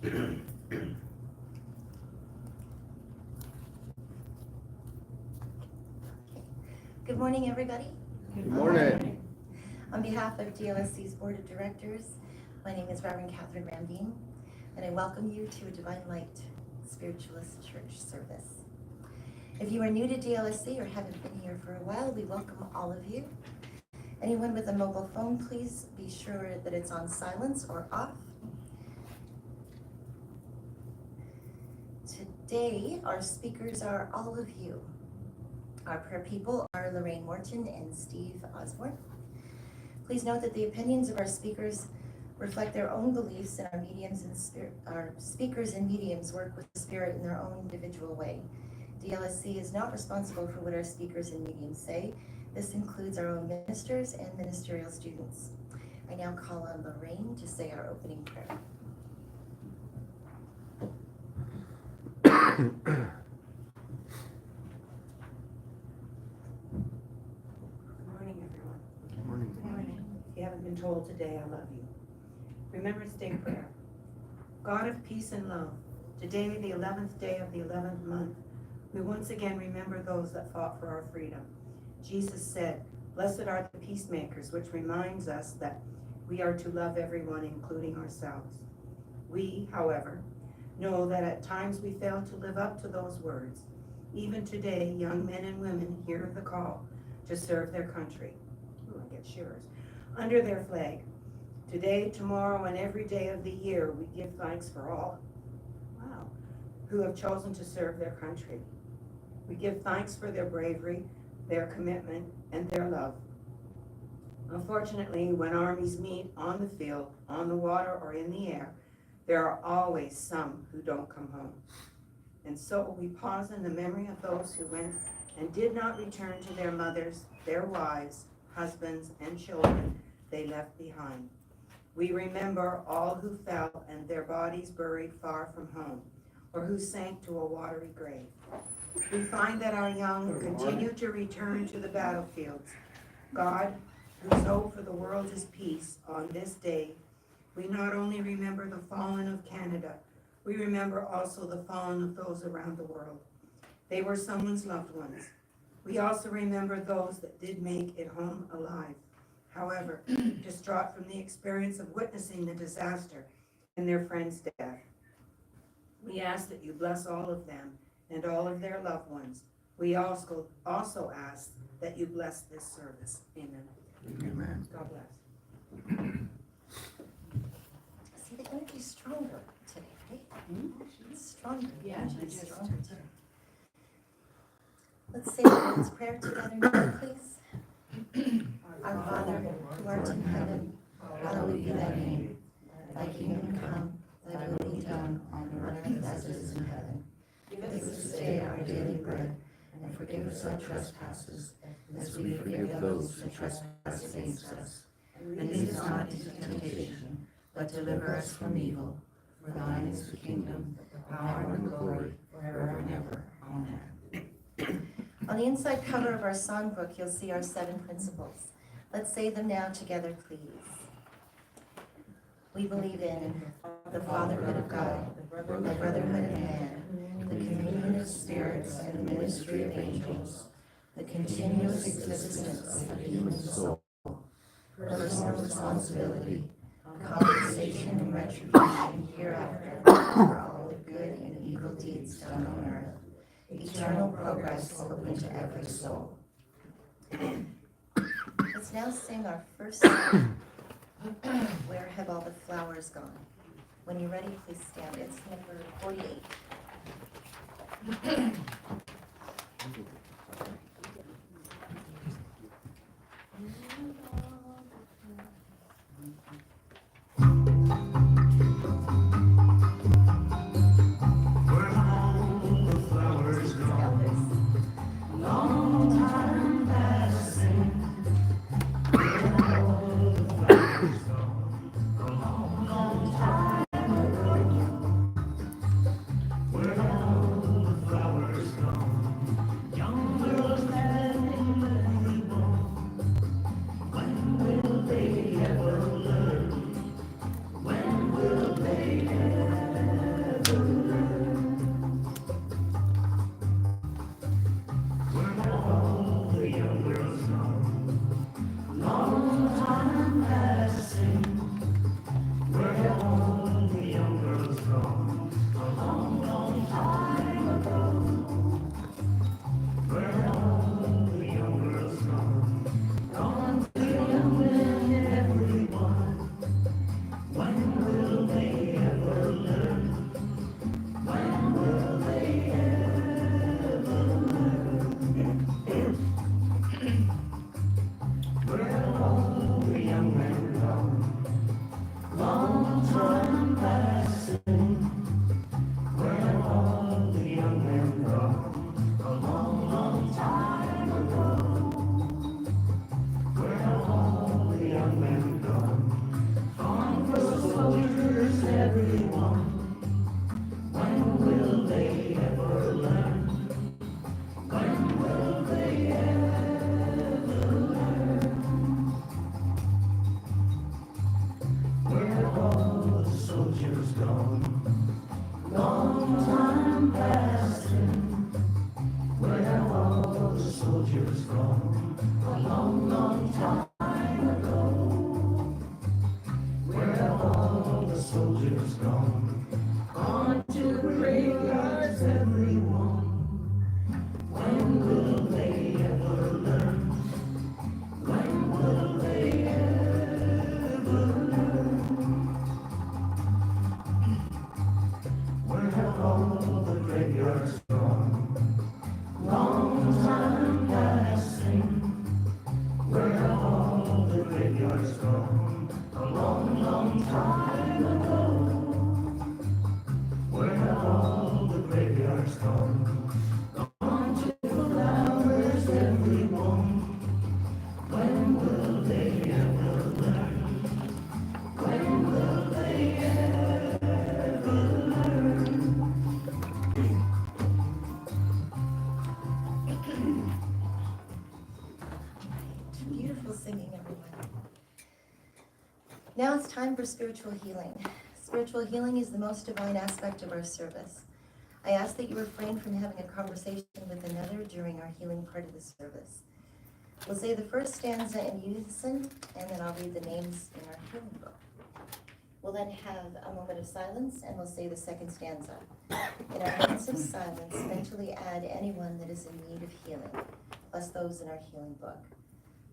Good morning, everybody. Good morning. On behalf of DLSC's Board of Directors, my name is Reverend Catherine Ramdine, and I welcome you to a Divine Light Spiritualist Church service. If you are new to DLSC or haven't been here for a while, we welcome all of you. Anyone with a mobile phone, please be sure that it's on silence or off. Today, our speakers are all of you. Our prayer people are Lorraine Morton and Steve Osborne. Please note that the opinions of our speakers reflect their own beliefs, and our speakers and mediums work with the Spirit in their own individual way. DLSC is not responsible for what our speakers and mediums say. This includes our own ministers and ministerial students. I now call on Lorraine to say our opening prayer. If you haven't been told today, I love you. Remembrance Day prayer. God of peace and love, today, the 11th day of the 11th month, we once again remember those that fought for our freedom. Jesus said, "Blessed are the peacemakers," which reminds us that we are to love everyone, including ourselves. We, however, know that at times we fail to live up to those words. Even today, young men and women hear the call to serve their country. Ooh, I get shivers. Under their flag. Today, tomorrow, and every day of the year, we give thanks for all, who have chosen to serve their country. We give thanks for their bravery, their commitment, and their love. Unfortunately, when armies meet on the field, on the water, or in the air, there are always some who don't come home. And so we pause in the memory of those who went and did not return to their mothers, their wives, husbands, and children they left behind. We remember all who fell and their bodies buried far from home, or who sank to a watery grave. We find that our young continue to return to the battlefields. God, whose hope for the world is peace, on this day, we not only remember the fallen of Canada, we remember also the fallen of those around the world. They were someone's loved ones. We also remember those that did make it home alive. However, distraught from the experience of witnessing the disaster and their friend's death. We ask that you bless all of them and all of their loved ones. We also ask that you bless this service. Amen. Amen. God bless. See, the energy's stronger today, right? It's stronger. Yeah, It's just- stronger today. Let's say the Lord's Prayer together now, please. Our Father, who art in heaven, hallowed be thy name. Thy kingdom come, thy will be done on earth as it is in heaven. Give us this day our daily bread, and forgive us our trespasses, as we forgive those who trespass against us. And lead us not into temptation, but deliver us from evil. For thine is the kingdom, the power, and the glory, forever and ever. Amen. On the inside cover of our songbook, you'll see our 7 principles. Let's say them now together, please. We believe in the fatherhood of God, the brotherhood of man, the communion of spirits and the ministry of angels, the continuous existence of the human soul, personal responsibility, compensation and retribution hereafter for all the good and evil deeds done on earth, eternal progress open to every soul. Let's now sing our first song, Where Have All the Flowers Gone? When you're ready, please stand. It's number 48. Young Beautiful singing, everyone. Now it's time for spiritual healing. Spiritual healing is the most divine aspect of our service. I ask that you refrain from having a conversation with another during our healing part of the service. We'll say the first stanza in unison, and then I'll read the names in our healing book. We'll then have a moment of silence, and we'll say the second stanza. In our moments of silence, mentally add anyone that is in need of healing, plus those in our healing book.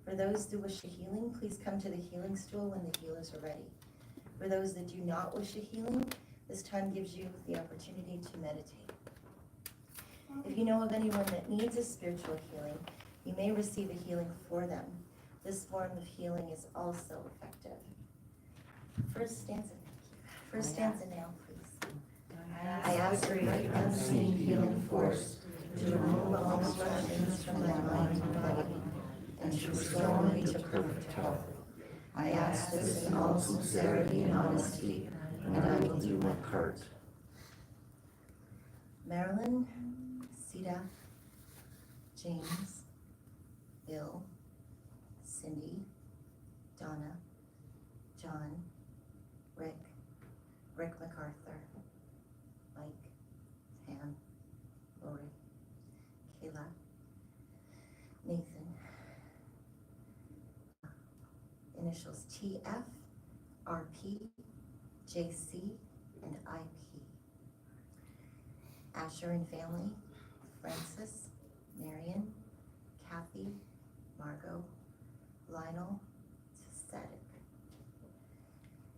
For those who wish a healing, please come to the healing stool when the healers are ready. For those that do not wish a healing, this time gives you the opportunity to meditate. If you know of anyone that needs a spiritual healing, you may receive a healing for them. This form of healing is also effective. First stanza now, please. I ask for your unseen healing force to remove all obstructions from my mind and body, and to restore me to perfect health. I ask this in all sincerity and honesty, and I will do my part. Marilyn, Sita, James, Bill, Cindy, Donna, John, Rick MacArthur, Mike, Pam, Lori, Kayla, Nathan. Initials TF, RP, JC, and IP. Asher and family, Francis, Marion, Kathy, Margot, Lionel, Sadek.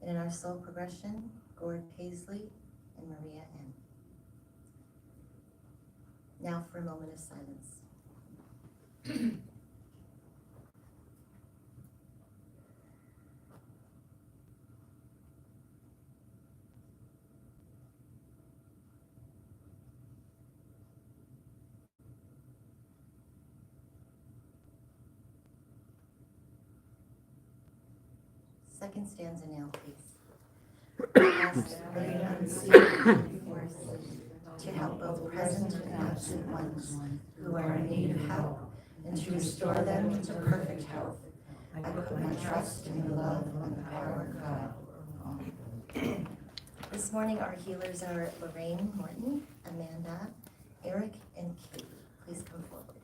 And in our soul progression, Gord Paisley and Maria N. Now for a moment of silence. Second stanza now, please. Ask the great unseen force to help both present and absent ones who are in need of help, and to restore them to perfect health. I put my trust in the love and the power of God. This morning, our healers are Lorraine Morton, Amanda, Eric, and Katie. Please come forward.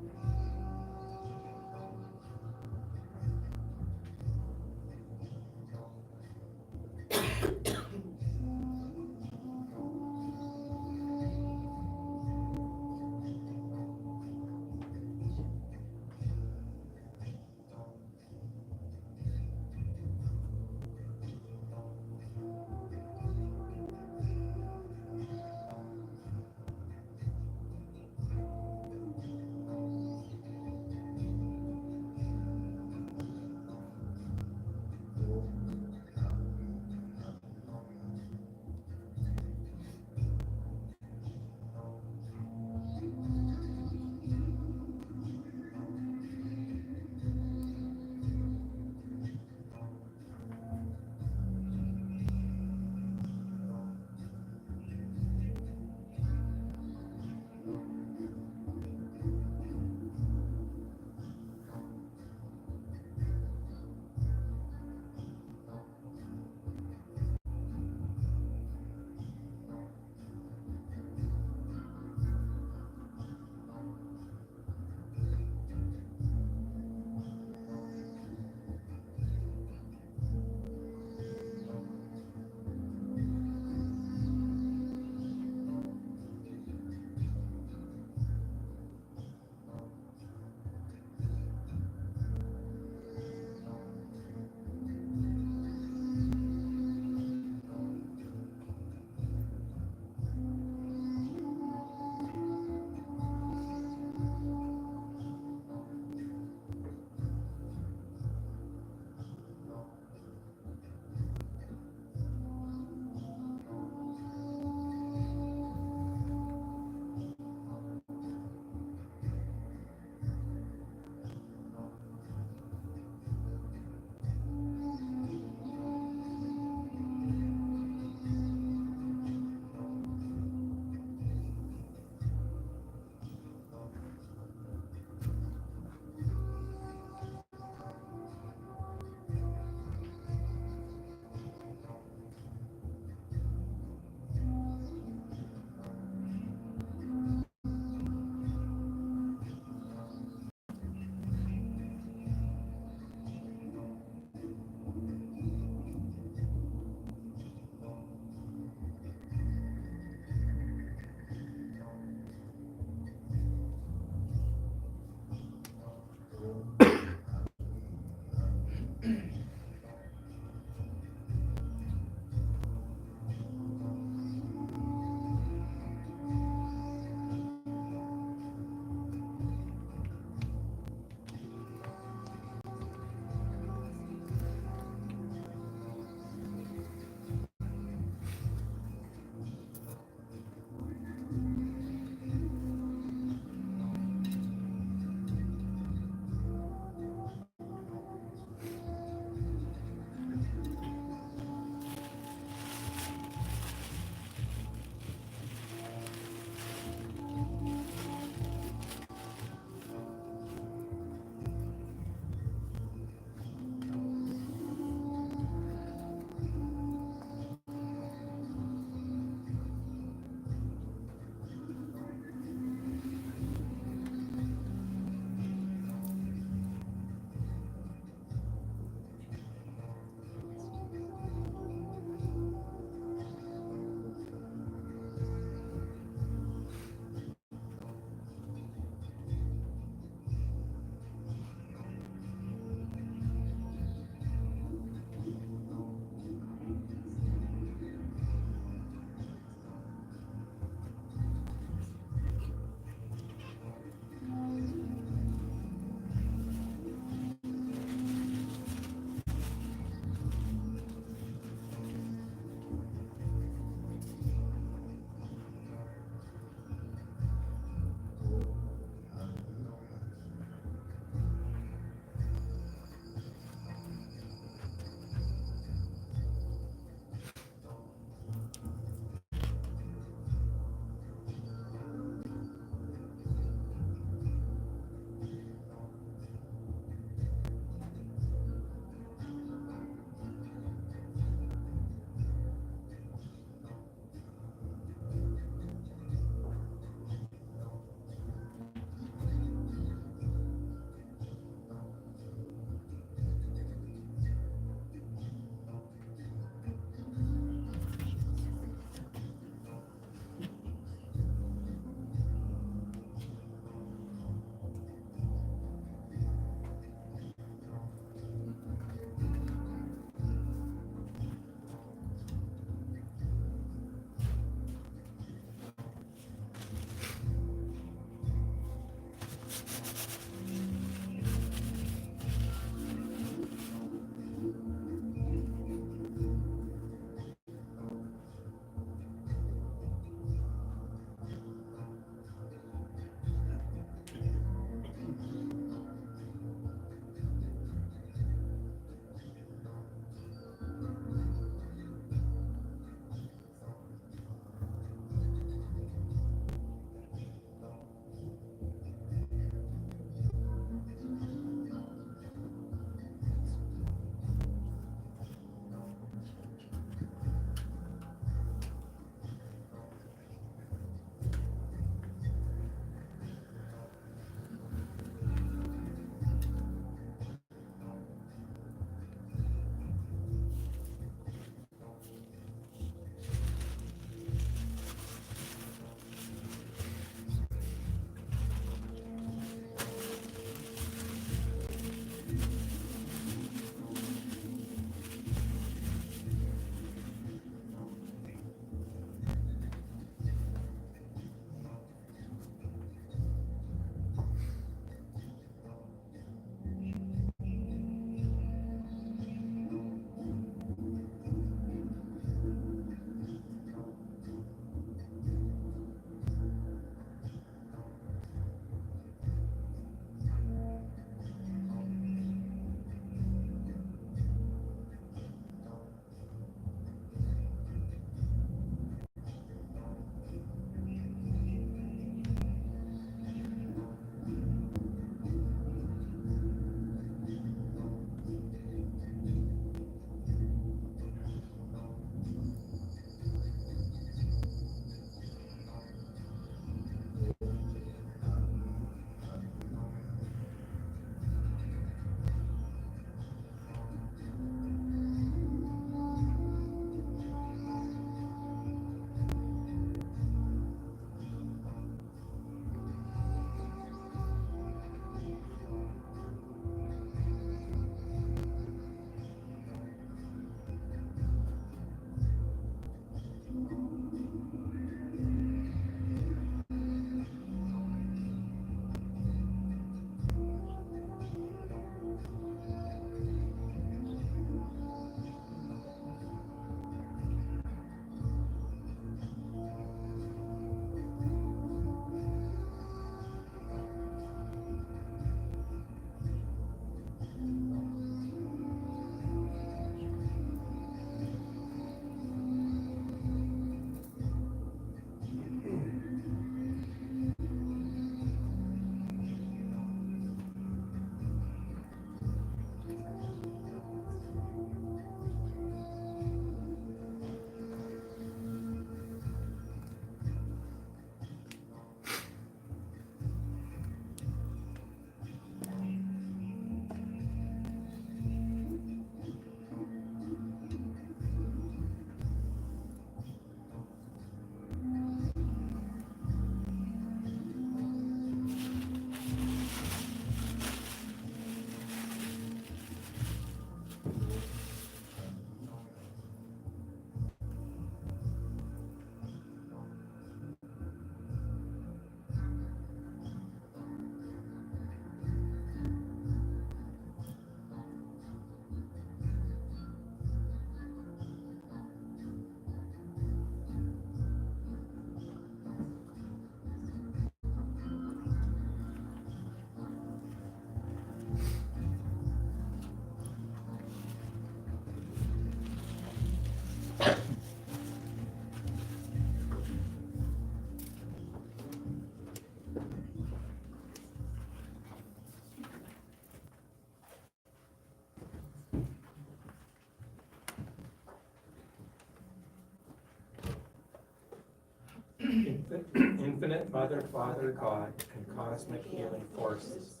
infinite Mother, Father, God, and cosmic healing forces,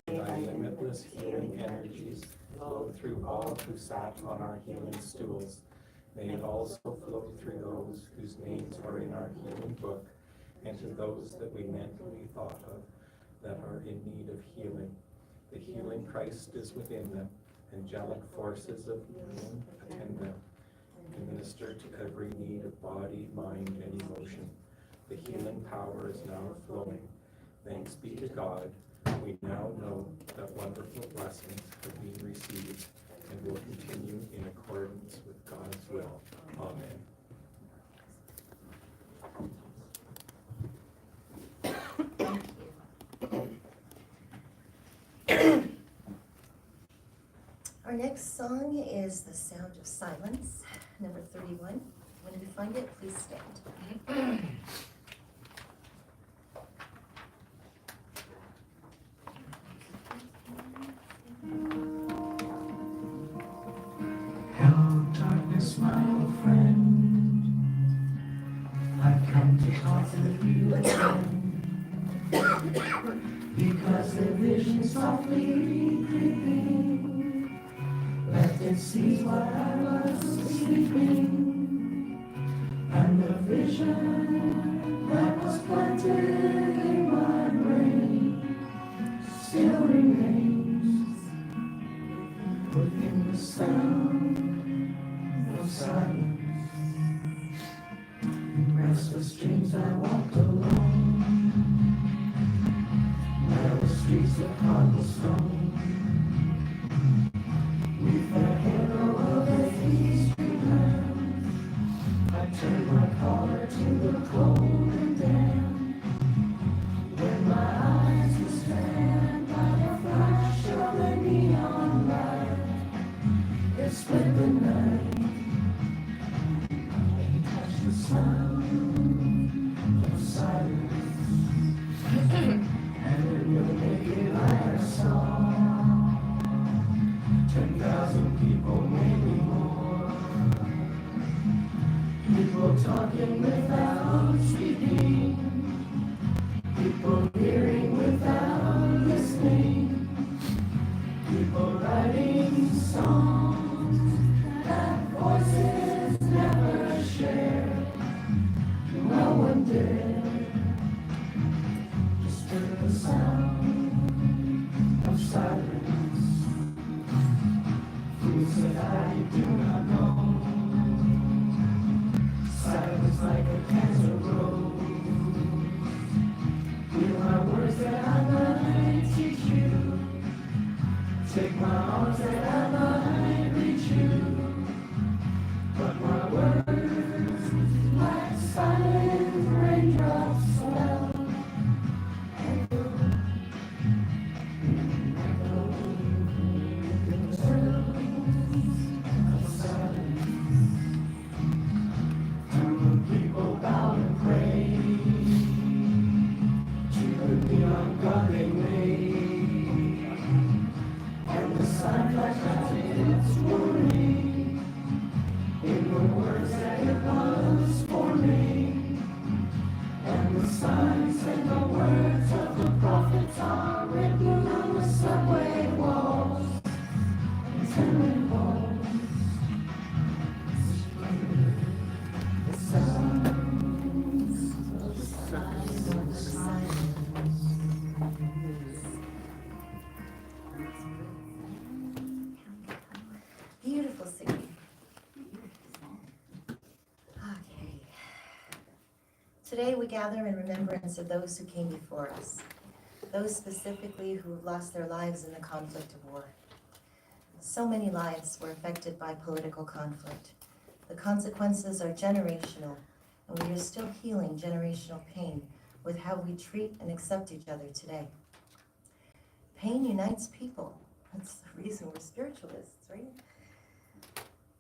may thy limitless healing energies flow through all who sat on our healing stools. May it also flow through those whose names are in our healing book, and to those that we mentally thought of that are in need of healing. The healing Christ is within them. Angelic forces of healing attend them, and minister to every need of body, mind, and emotion. The healing power is now flowing. Thanks be to God. We now know that wonderful blessings have been received and will continue in accordance with God's will. Amen. Our next song is The Sound of Silence, number 31. When you find it, please stand. Hello, darkness, my old friend. I've come to talk with you again. Because the vision softly creeping left its seeds while I was sleeping. And the vision that was planted in my brain still remains within the sound of silence. In restless dreams I walked alone, narrow streets of cobblestone. With the halo of a street lamp, I turned my collar to the cold and damp. When my eyes were stabbed by the flash of a neon light, it split the night. The sound of silence, and in the naked light I saw 10,000 people, maybe more. People talking without speaking, people hearing without listening, people writing songs that voices never share. No one dared disturb the sound of silence. Fools that I do not know, silence like a cancer grows. Hear my words that I might teach you, take my arms that I might reach you. But my words, like silent raindrops, fell and echoed in the tones of silence. And the people bow and pray to the neon God they made, and the sign flashed out its warning in the words that it was forming. And the signs and the words of the prophets are written on the subway walls and tenement halls. The sounds of silence. Beautiful singing. Okay. Today we gather in remembrance of those who came before us, those specifically who have lost their lives in the conflict of war. So many lives were affected by political conflict. The consequences are generational, and we are still healing generational pain with how we treat and accept each other today. Pain unites people. That's the reason we're spiritualists, right?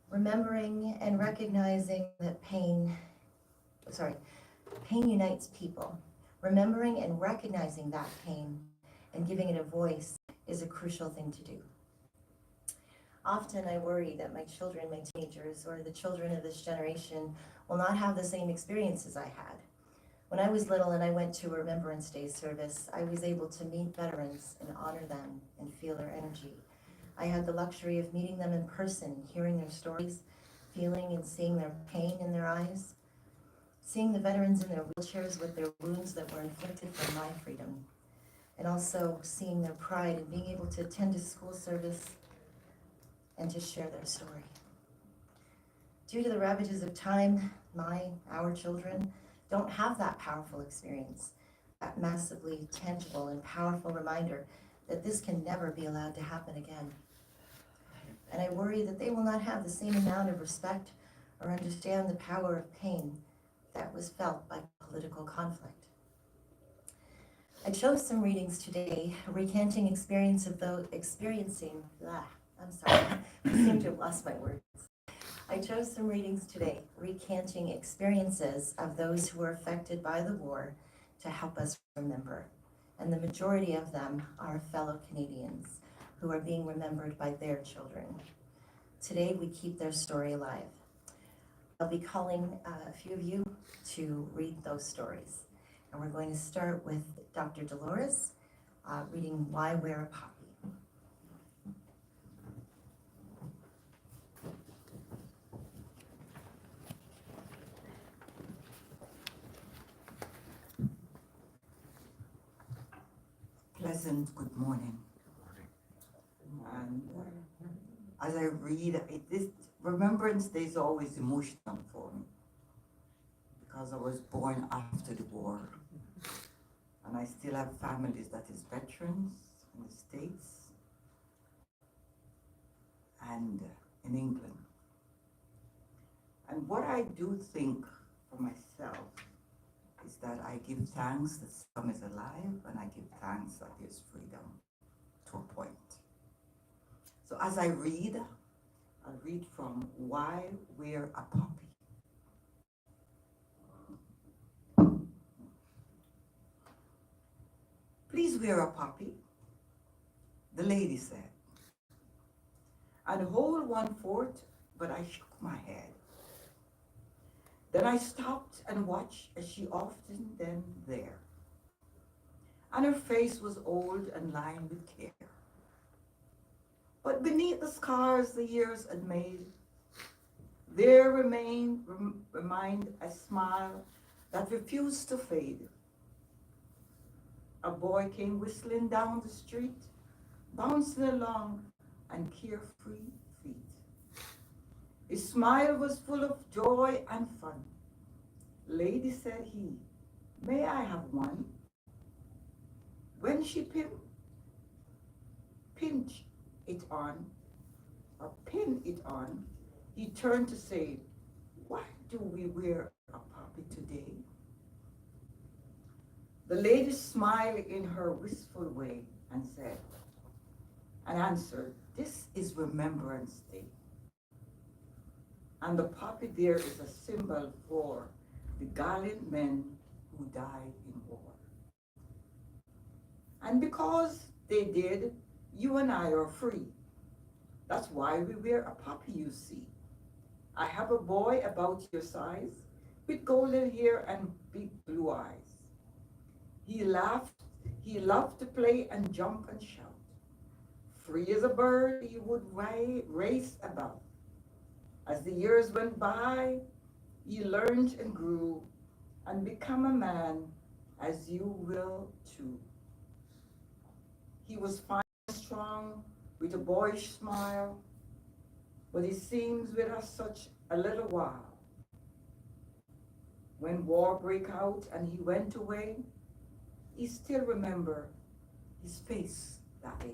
Remembering and recognizing that pain unites people. Remembering and recognizing that pain and giving it a voice is a crucial thing to do. Often I worry that my children, my teenagers, or the children of this generation will not have the same experiences I had. When I was little and I went to a Remembrance Day service, I was able to meet veterans and honor them and feel their energy. I had the luxury of meeting them in person, hearing their stories, feeling and seeing their pain in their eyes, seeing the veterans in their wheelchairs with their wounds that were inflicted for my freedom, and also seeing their pride in being able to attend a school service and to share their story. Due to the ravages of time, our children don't have that powerful experience, that massively tangible and powerful reminder that this can never be allowed to happen again. And I worry that they will not have the same amount of respect or understand the power of pain that was felt by political conflict. I chose some readings today recanting I seem to have lost my words. I chose some readings today recanting experiences of those who were affected by the war to help us remember. And the majority of them are fellow Canadians who are being remembered by their children. Today we keep their story alive. I'll be calling a few of you to read those stories. And we're going to start with Dr. Dolores reading Why Wear a Poppy. Pleasant good morning. And as I read, this Remembrance Day is always emotional for me because I was born after the war, and I still have families that is veterans in the States and in England. And what I do think for myself is that I give thanks that some is alive, and I give thanks that there's freedom to a point. So as I read, I'll read from Why Wear a Poppy. Please wear a poppy, the lady said. I'd hold one fort, but I shook my head. Then I stopped and watched as she often then there. And her face was old and lined with care. But beneath the scars the years had made, there remained a smile that refused to fade. A boy came whistling down the street, bouncing along on carefree feet. His smile was full of joy and fun. Lady, said he, may I have one? When she pinned it on, he turned to say, why do we wear a poppy today? The lady smiled in her wistful way and answered, this is Remembrance Day. And the poppy there is a symbol for the gallant men who died in war. And because they did, you and I are free. That's why we wear a poppy, you see. I have a boy about your size with golden hair and big blue eyes. He loved to play and jump and shout. Free as a bird, he would race about. As the years went by, he learned and grew and become a man, as you will too. He was fine and strong with a boyish smile, but he seems with us such a little while. When war broke out and he went away, he still remember his face that day.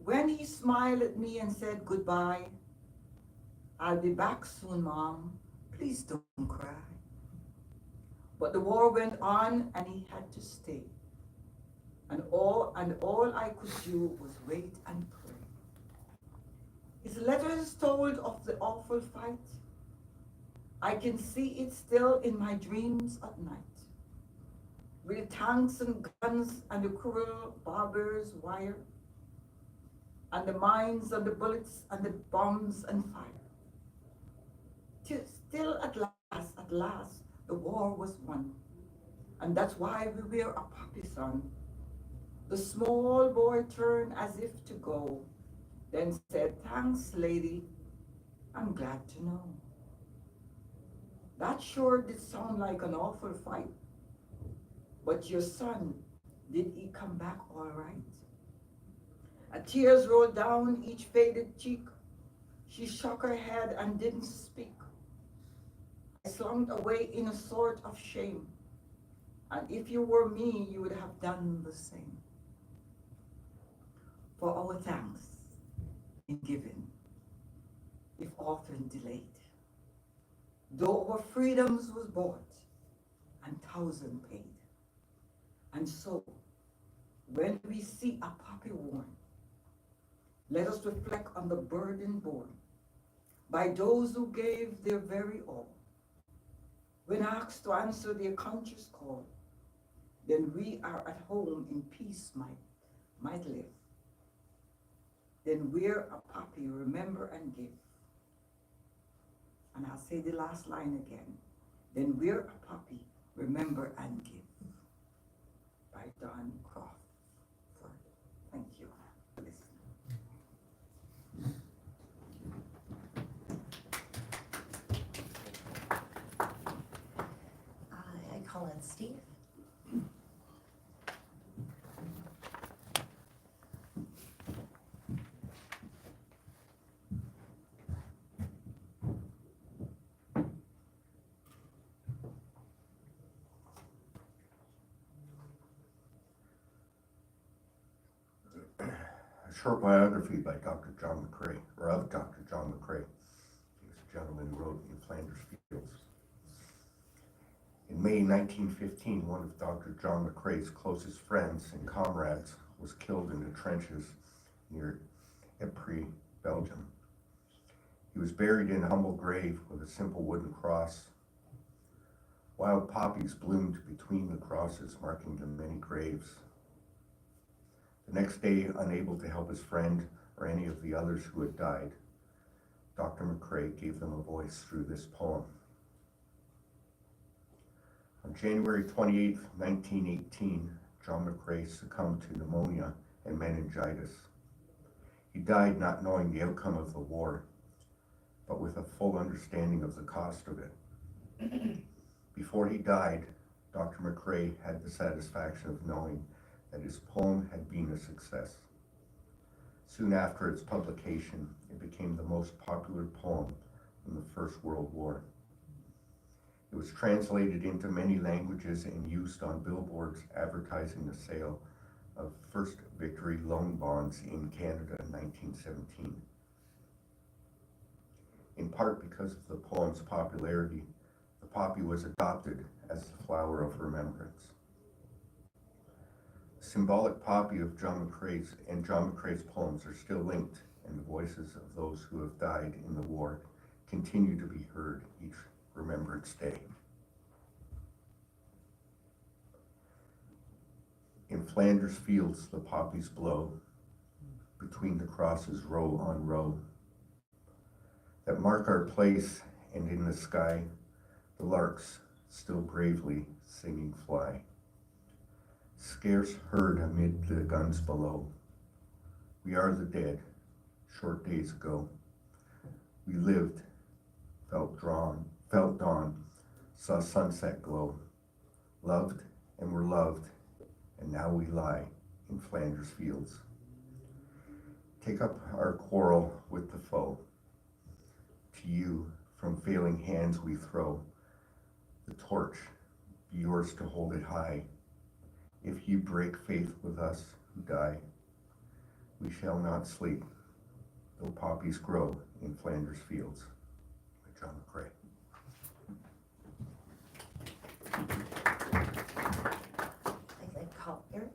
When he smiled at me and said goodbye, I'll be back soon, Mom. Please don't cry. But the war went on and he had to stay. And all I could do was wait and pray. His letters told of the awful fight. I can see it still in my dreams at night. With tanks and guns and the cruel barbers' wire, and the mines and the bullets and the bombs and fire. Still at last, the war was won. And that's why we wear a poppy, son. The small boy turned as if to go, then said, "Thanks, lady, I'm glad to know." That sure did sound like an awful fight. But your son, did he come back all right? Tears rolled down each faded cheek. She shook her head and didn't speak. I slunk away in a sort of shame. And if you were me, you would have done the same. For our thanks in giving, if often delayed, though our freedoms was bought and thousand paid. And so, when we see a poppy worn, let us reflect on the burden borne by those who gave their very all. When asked to answer their conscious call, then we are at home in peace might live. Then we're a poppy, remember and give. And I'll say the last line again. Then we're a poppy, remember and give. By Don Crawford. Thank you for listening. I call on Steve. A short biography by Dr. John McCrae, or of Dr. John McCrae. He was a gentleman who wrote in Flanders Fields. In May 1915, one of Dr. John McCrae's closest friends and comrades was killed in the trenches near Ypres, Belgium. He was buried in a humble grave with a simple wooden cross. Wild poppies bloomed between the crosses, marking the many graves. The next day, unable to help his friend or any of the others who had died, Dr. McCrae gave them a voice through this poem. On January 28, 1918, John McCrae succumbed to pneumonia and meningitis. He died not knowing the outcome of the war, but with a full understanding of the cost of it. Before he died, Dr. McCrae had the satisfaction of knowing that his poem had been a success. Soon after its publication, it became the most popular poem in the First World War. It was translated into many languages and used on billboards advertising the sale of First Victory loan bonds in Canada in 1917. In part because of the poem's popularity, the poppy was adopted as the flower of remembrance. The symbolic poppy of John McCrae's poems are still linked, and the voices of those who have died in the war continue to be heard each Remembrance Day. In Flanders Fields, the poppies blow, between the crosses row on row, that mark our place, and in the sky, the larks still bravely singing fly. Scarce heard amid the guns below. We are the dead, short days ago. We lived, felt dawn, saw sunset glow, loved and were loved, and now we lie in Flanders Fields. Take up our quarrel with the foe. To you, from failing hands we throw the torch, be yours to hold it high. If you break faith with us who die, we shall not sleep, though poppies grow in Flanders Fields. By John McCrae. I call Eric.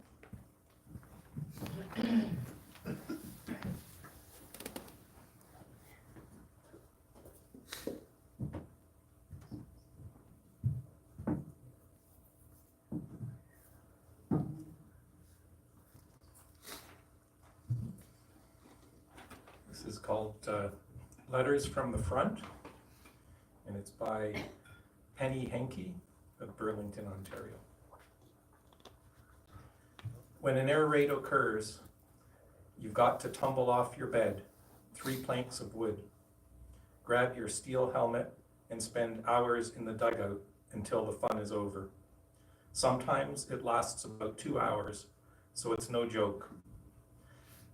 This is called Letters from the Front, it's by Penny Henke of Burlington, Ontario. When an air raid occurs, you've got to tumble off your bed, 3 planks of wood. Grab your steel helmet and spend hours in the dugout until the fun is over. Sometimes it lasts about 2 hours, so it's no joke.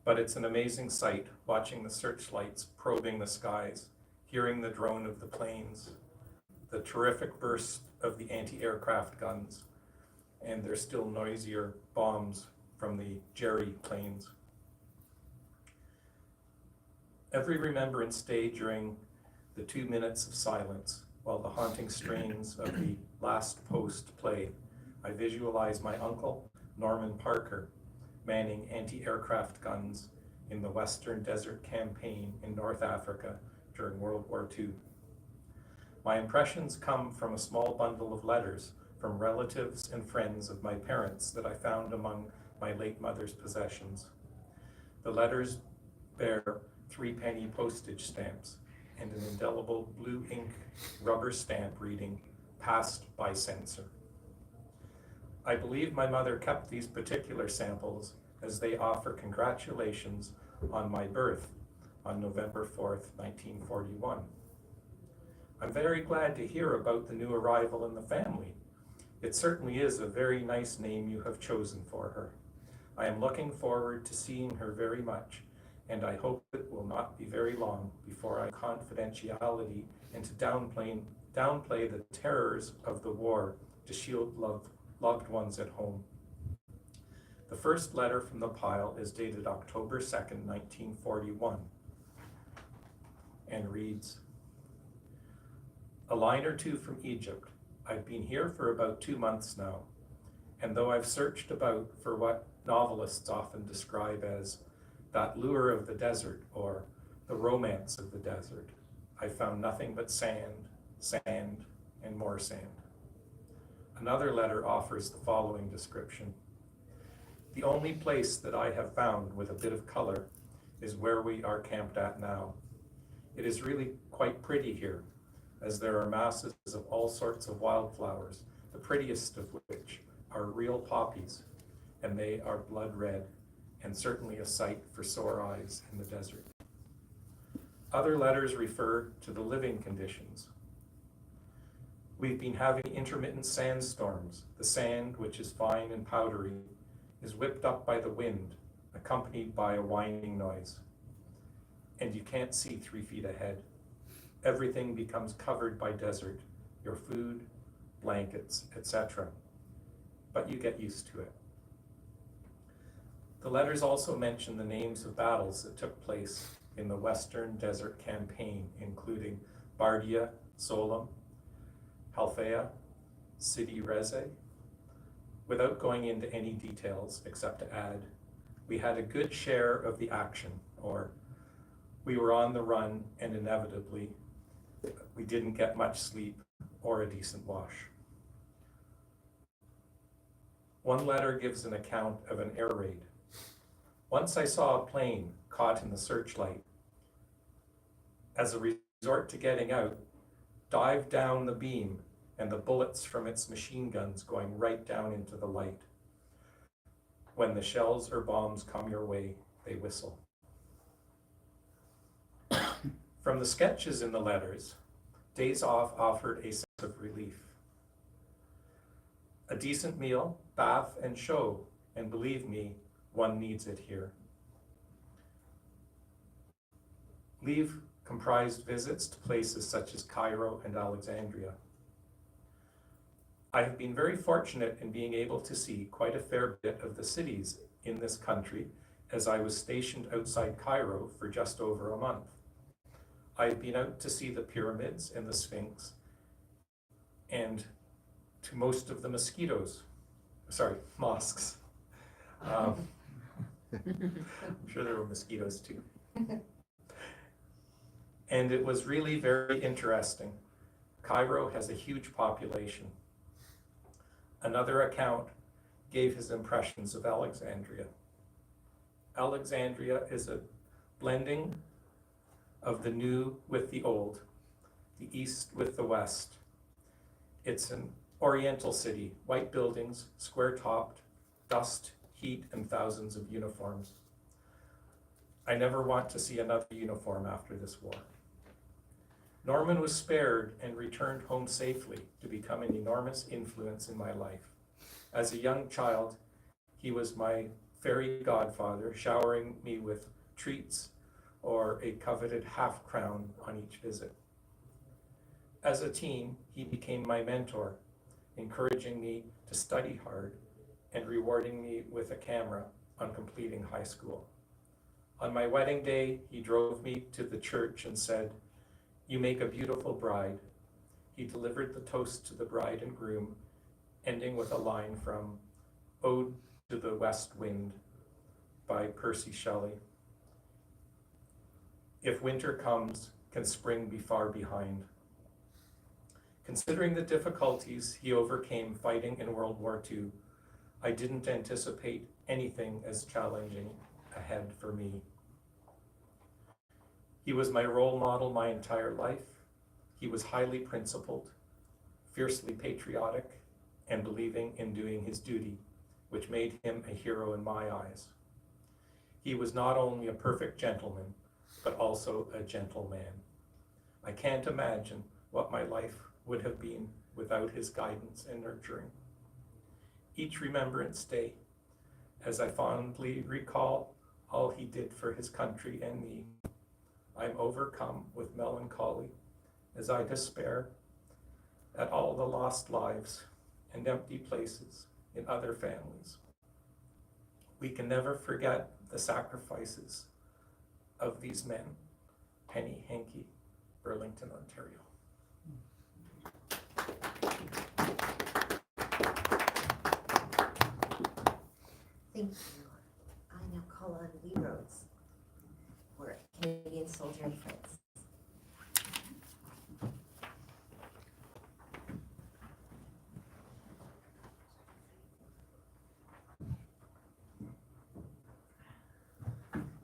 But it's an amazing sight watching the searchlights probing the skies, hearing the drone of the planes, the terrific burst of the anti-aircraft guns, and their still noisier bombs from the Jerry planes. Every remembrance day during the 2 minutes of silence, while the haunting strains of the Last Post play, I visualize my uncle, Norman Parker, manning anti-aircraft guns in the Western Desert Campaign in North Africa during World War II. My impressions come from a small bundle of letters from relatives and friends of my parents that I found among my late mother's possessions. The letters bear 3-penny postage stamps and an indelible blue ink rubber stamp reading, "Passed by censor." I believe my mother kept these particular samples as they offer congratulations on my birth on November 4th, 1941. I'm very glad to hear about the new arrival in the family. It certainly is a very nice name you have chosen for her. I am looking forward to seeing her very much, and I hope it will not be very long before I confidentiality and to downplay the terrors of the war to shield loved ones at home. The first letter from the pile is dated October 2nd, 1941, and reads, "A line or two from Egypt. I've been here for about 2 months now, and though I've searched about for what novelists often describe as that lure of the desert or the romance of the desert, I found nothing but sand, sand, and more sand." Another letter offers the following description. "The only place that I have found with a bit of color is where we are camped at now. It is really quite pretty here, as there are masses of all sorts of wildflowers, the prettiest of which are real poppies, and they are blood red, and certainly a sight for sore eyes in the desert." Other letters refer to the living conditions. "We've been having intermittent sandstorms. The sand, which is fine and powdery, is whipped up by the wind, accompanied by a whining noise. And you can't see 3 feet ahead. Everything becomes covered by desert, your food, blankets, etc. But you get used to it." The letters also mention the names of battles that took place in the Western Desert Campaign, including Bardia, Solam, Halfaya, Sidi Rezé. Without going into any details, except to add, we had a good share of the action, or we were on the run and inevitably we didn't get much sleep or a decent wash. One letter gives an account of an air raid. "Once I saw a plane caught in the searchlight. As a resort to getting out, dived down the beam and the bullets from its machine guns going right down into the light. When the shells or bombs come your way, they whistle." From the sketches in the letters, days off offered a sense of relief. A decent meal, bath, and show, and believe me, one needs it here. Leave comprised visits to places such as Cairo and Alexandria. I have been very fortunate in being able to see quite a fair bit of the cities in this country, as I was stationed outside Cairo for just over a month. I have been out to see the pyramids and the Sphinx, and to most of the mosques. I'm sure there were mosquitoes too. And it was really very interesting. Cairo has a huge population. Another account gave his impressions of Alexandria. Alexandria is a blending of the new with the old, the east with the west. It's an oriental city, white buildings, square-topped, dust, heat, and thousands of uniforms. I never want to see another uniform after this war. Norman was spared and returned home safely to become an enormous influence in my life. As a young child, he was my fairy godfather, showering me with treats or a coveted half-crown on each visit. As a teen, he became my mentor, encouraging me to study hard and rewarding me with a camera on completing high school. On my wedding day, he drove me to the church and said, "You make a beautiful bride." He delivered the toast to the bride and groom, ending with a line from Ode to the West Wind by Percy Shelley. If winter comes, can spring be far behind? Considering the difficulties he overcame fighting in World War II, I didn't anticipate anything as challenging ahead for me. He was my role model my entire life. He was highly principled, fiercely patriotic, and believing in doing his duty, which made him a hero in my eyes. He was not only a perfect gentleman, but also a gentleman. I can't imagine what my life would have been without his guidance and nurturing. Each Remembrance Day, as I fondly recall all he did for his country and me, I'm overcome with melancholy as I despair at all the lost lives and empty places in other families. We can never forget the sacrifices of these men. Penny Hankey, Burlington, Ontario. Thank you. I now call on Lee Rhodes, we're a Canadian soldier in France.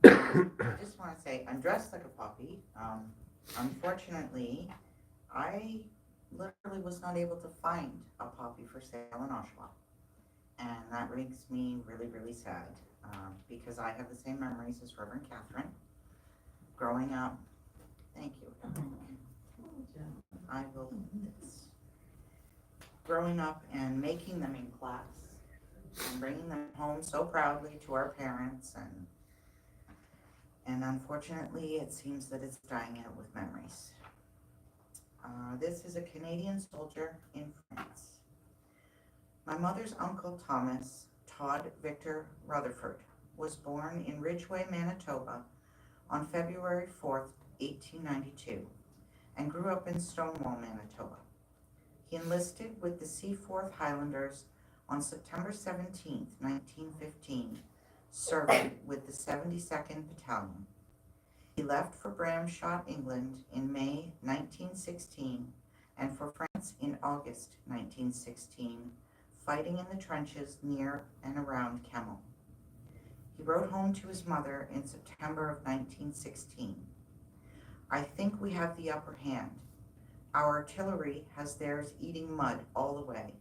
I just want to say, I'm dressed like a puppy. Unfortunately, I literally was not able to find a puppy for sale in Oshawa. And that makes me really, really sad, because I have the same memories as Reverend Catherine. Growing up, thank you. I will do this. Growing up and making them in class and bringing them home so proudly to our parents, and unfortunately it seems that it's dying out with memories. This is a Canadian soldier in France. My mother's uncle Thomas, Todd Victor Rutherford, was born in Ridgeway, Manitoba on February 4th, 1892, and grew up in Stonewall, Manitoba. He enlisted with the Seaforth Highlanders on September 17th, 1915, serving with the 72nd Battalion. He left for Bramshot, England in May 1916 and for France in August 1916, fighting in the trenches near and around Kemmel. He wrote home to his mother in September of 1916. I think we have the upper hand. Our artillery has theirs eating mud all the way.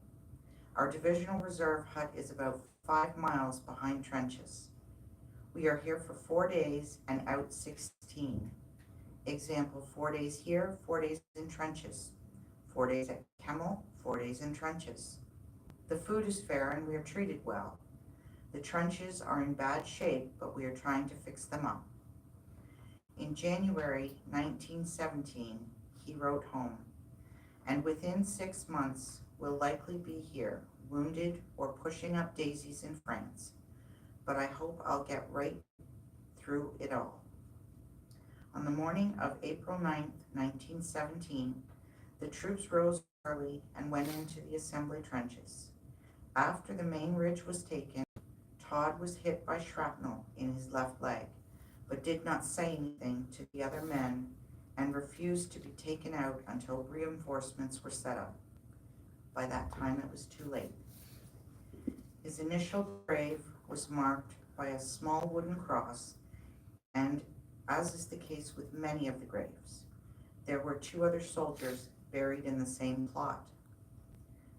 Our divisional reserve hut is about 5 miles behind trenches. We are here for 4 days and out 16. Example, 4 days here, 4 days in trenches. 4 days at Kemmel, 4 days in trenches. The food is fair and we are treated well. The trenches are in bad shape, but we are trying to fix them up. In January 1917, he wrote home, and within 6 months will likely be here, wounded or pushing up daisies in France, but I hope I'll get right through it all. On the morning of April 9th, 1917, the troops rose early and went into the assembly trenches. After the main ridge was taken, Todd was hit by shrapnel in his left leg, but did not say anything to the other men and refused to be taken out until reinforcements were set up. By that time, it was too late. His initial grave was marked by a small wooden cross, and as is the case with many of the graves, There were 2 other soldiers buried in the same plot.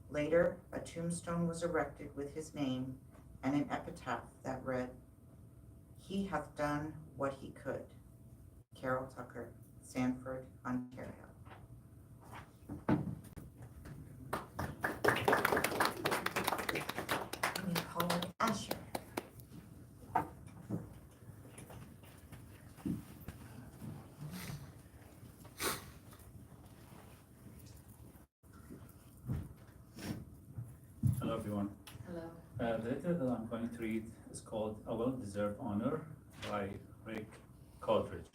Later, a tombstone was erected with his name and an epitaph that read, "He hath done what he could." Carol Tucker, Sanford, Ontario. We call it Asher. Hello, everyone. Hello. The letter that I'm going to read is called A Well-Deserved Honor by Rick Coldridge.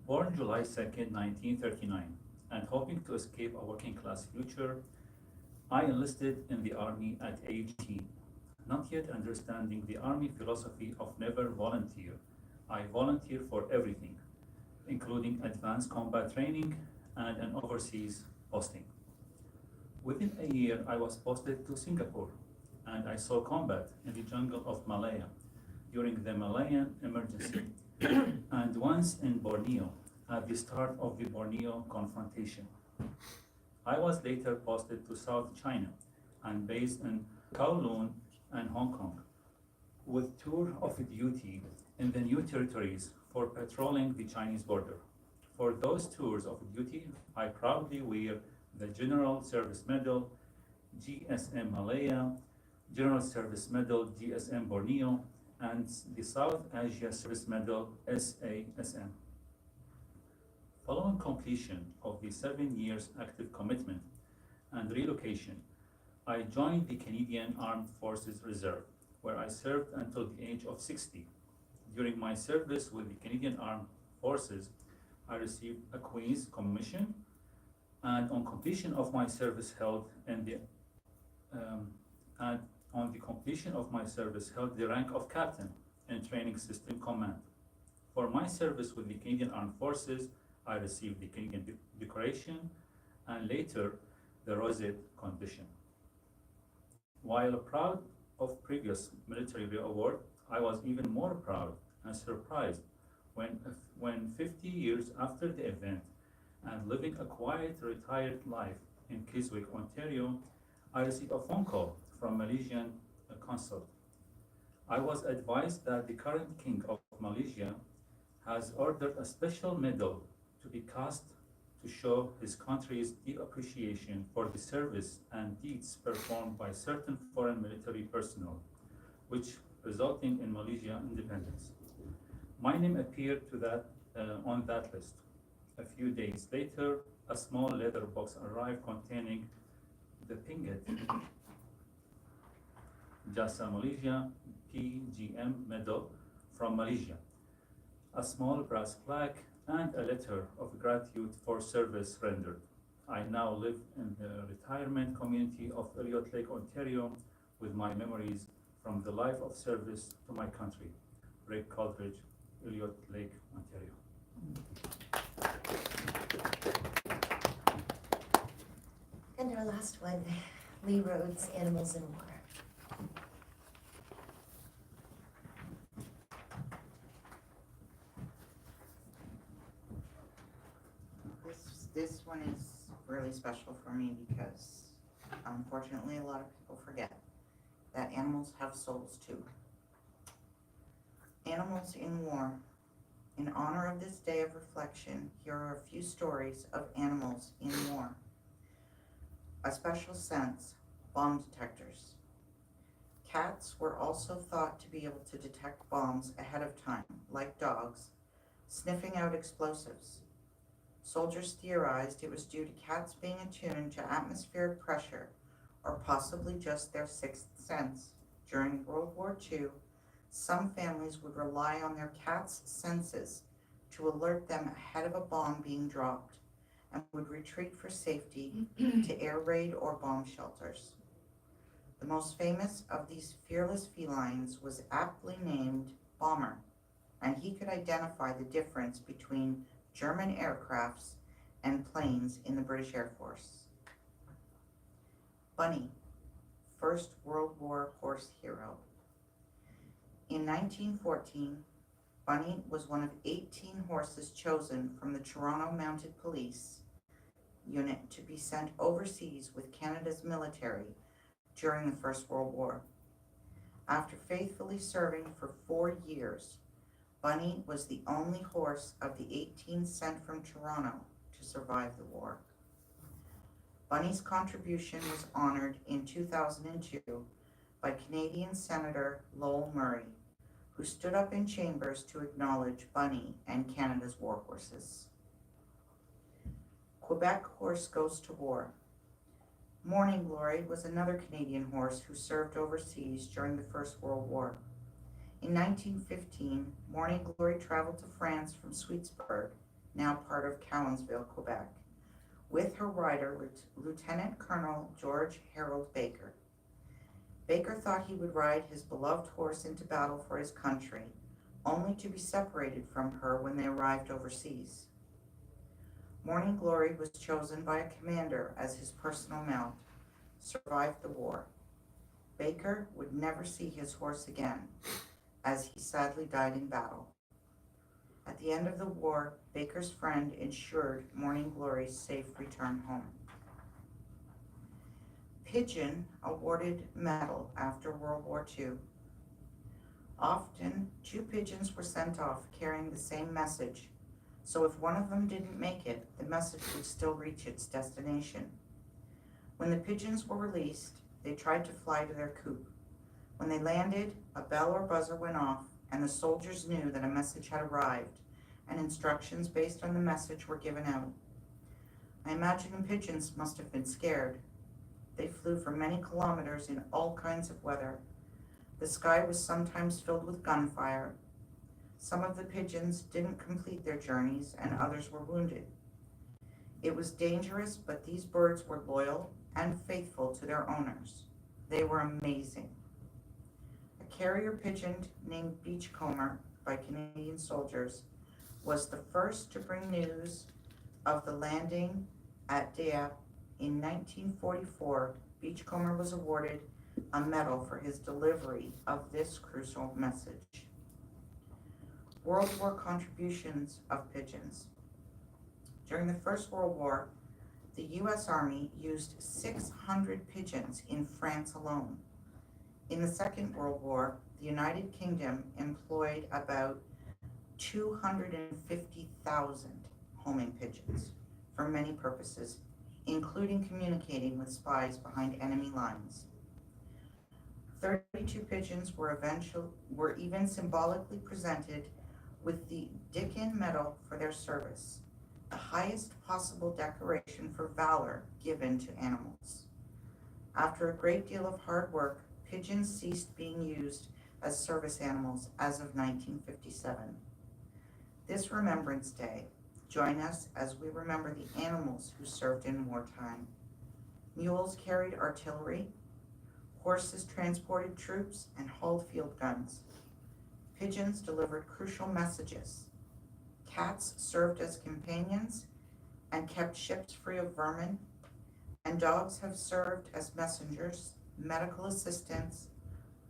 Born July 2nd, 1939, and hoping to escape a working-class future, I enlisted in the Army at age 18. Not yet understanding the Army philosophy of never volunteer, I volunteer for everything, including advanced combat training and an overseas posting. Within a year, I was posted to Singapore, and I saw combat in the jungle of Malaya during the Malayan emergency, and once in Borneo at the start of the Borneo confrontation. I was later posted to South China and based in Kowloon and Hong Kong, with tour of duty in the new territories for patrolling the Chinese border. For those tours of duty, I proudly wear the General Service Medal, GSM Malaya, General Service Medal, GSM Borneo, and the South Asia Service Medal, SASM. Following completion of the 7 years active commitment and relocation, I joined the Canadian Armed Forces Reserve, where I served until the age of 60. During my service with the Canadian Armed Forces, I received a Queen's Commission, and on completion of my service held the rank of captain in Training System Command. For my service with the Canadian Armed Forces, I received the Canadian Decoration and later the Rosette Condition. While proud of previous military award, I was even more proud and surprised when 50 years after the event and living a quiet, retired life in Keswick, Ontario, I received a phone call from Malaysian consul. I was advised that the current king of Malaysia has ordered a special medal to be cast to show his country's deep appreciation for the service and deeds performed by certain foreign military personnel, which resulting in Malaysia independence. My name appeared on that list. A few days later, a small leather box arrived containing the Pingat Jasa Malaysia PGM medal from Malaysia, a small brass plaque, and a letter of gratitude for service rendered. I now live in the retirement community of Elliot Lake, Ontario, with my memories from the life of service to my country. Rick Coldridge, Elliot Lake, Ontario. And our last one, Lee Rhodes, Animals in War. This one is really special for me because unfortunately a lot of people forget that animals have souls too. Animals in War. In honor of this day of reflection, here are a few stories of animals in war. A special sense, bomb detectors. Cats were also thought to be able to detect bombs ahead of time, like dogs, sniffing out explosives. Soldiers theorized it was due to cats being attuned to atmospheric pressure, or possibly just their sixth sense. During World War II, some families would rely on their cats' senses to alert them ahead of a bomb being dropped and would retreat for safety to air raid or bomb shelters. The most famous of these fearless felines was aptly named Bomber, and he could identify the difference between German aircrafts and planes in the British Air Force. Bunny, First World War horse hero. In 1914, Bunny was one of 18 horses chosen from the Toronto Mounted Police unit to be sent overseas with Canada's military during the First World War. After faithfully serving for 4 years, Bunny was the only horse of the 18 sent from Toronto to survive the war. Bunny's contribution was honored in 2002 by Canadian Senator Lowell Murray, who stood up in chambers to acknowledge Bunny and Canada's war horses. Quebec Horse Goes to War. Morning Glory was another Canadian horse who served overseas during the First World War. In 1915, Morning Glory traveled to France from Sweetsburg, now part of Cowansville, Quebec, with her rider, Lieutenant Colonel George Harold Baker. Baker thought he would ride his beloved horse into battle for his country, only to be separated from her when they arrived overseas. Morning Glory was chosen by a commander as his personal mount, survived the war. Baker would never see his horse again, as he sadly died in battle. At the end of the war, Baker's friend ensured Morning Glory's safe return home. Pigeon awarded medal after World War II. Often, 2 pigeons were sent off carrying the same message, so if one of them didn't make it, the message would still reach its destination. When the pigeons were released, they tried to fly to their coop. When they landed, a bell or buzzer went off, and the soldiers knew that a message had arrived, and instructions based on the message were given out. I imagine the pigeons must have been scared. They flew for many kilometers in all kinds of weather. The sky was sometimes filled with gunfire. Some of the pigeons didn't complete their journeys, and others were wounded. It was dangerous, but these birds were loyal and faithful to their owners. They were amazing. A carrier pigeon named Beachcomber by Canadian soldiers was the first to bring news of the landing at Dieppe. In 1944, Beachcomber was awarded a medal for his delivery of this crucial message. World War contributions of pigeons. During the First World War, the U.S. Army used 600 pigeons in France alone. In the Second World War, the United Kingdom employed about 250,000 homing pigeons for many purposes, including communicating with spies behind enemy lines. 32 pigeons were even symbolically presented with the Dickin Medal for their service, the highest possible decoration for valor given to animals. After a great deal of hard work, pigeons ceased being used as service animals as of 1957. This Remembrance Day, join us as we remember the animals who served in wartime. Mules carried artillery, horses transported troops and hauled field guns. Pigeons delivered crucial messages. Cats served as companions and kept ships free of vermin, and dogs have served as messengers, medical assistants,